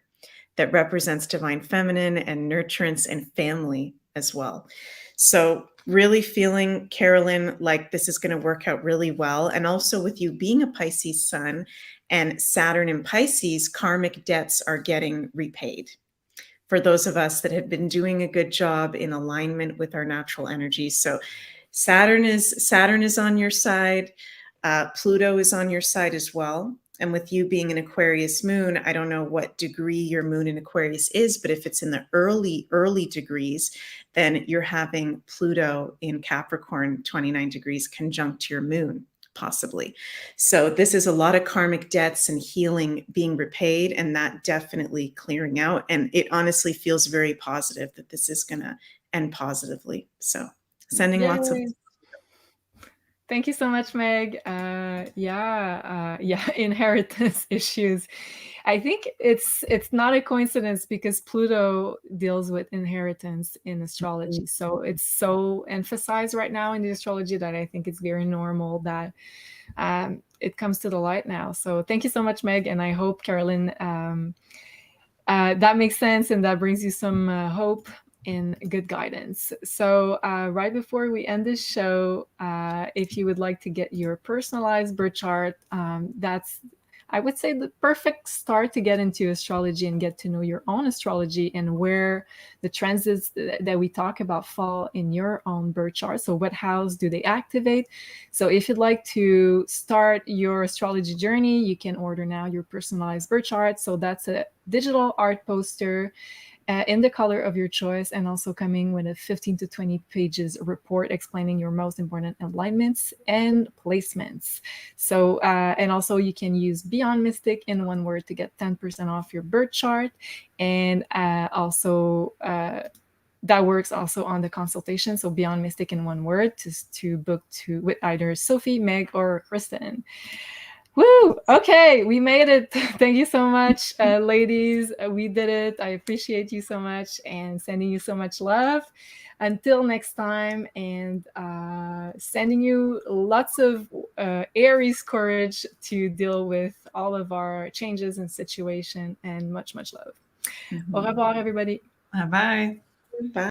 that represents divine feminine and nurturance and family as well. So really feeling, Carolyn, like this is going to work out really well. And also with you being a Pisces sun and Saturn in Pisces, karmic debts are getting repaid. For those of us that have been doing a good job in alignment with our natural energy. So Saturn is on your side. Pluto is on your side as well. And with you being an Aquarius moon, I don't know what degree your moon in Aquarius is, but if it's in the early degrees, then you're having Pluto in Capricorn, 29 degrees conjunct your moon, possibly. So this is a lot of karmic debts and healing being repaid, and that definitely clearing out. And it honestly feels very positive that this is going to end positively. So sending lots of... Thank you so much, Meg. Inheritance issues. I think it's not a coincidence because Pluto deals with inheritance in astrology. So it's so emphasized right now in the astrology that I think it's very normal that it comes to the light now. So thank you so much, Meg. And I hope, Carolyn, that makes sense and that brings you some hope and good guidance. So right before we end this show, if you would like to get your personalized birth chart, that's, I would say, the perfect start to get into astrology and get to know your own astrology and where the transits that we talk about fall in your own birth chart. So what house do they activate? So if you'd like to start your astrology journey, you can order now your personalized birth chart. So that's a digital art poster in the color of your choice, and also coming with a 15 to 20 pages report explaining your most important alignments and placements. So, and also you can use Beyond Mystic in one word to get 10% off your birth chart. And also, that works also on the consultation. So Beyond Mystic in one word to book with either Sophie, Meg, or Kristen. Woo! Okay, we made it. Thank you so much, ladies. We did it. I appreciate you so much and sending you so much love. Until next time, and sending you lots of Aries courage to deal with all of our changes and situation, and much, much love. Au revoir, everybody. Bye-bye. Bye.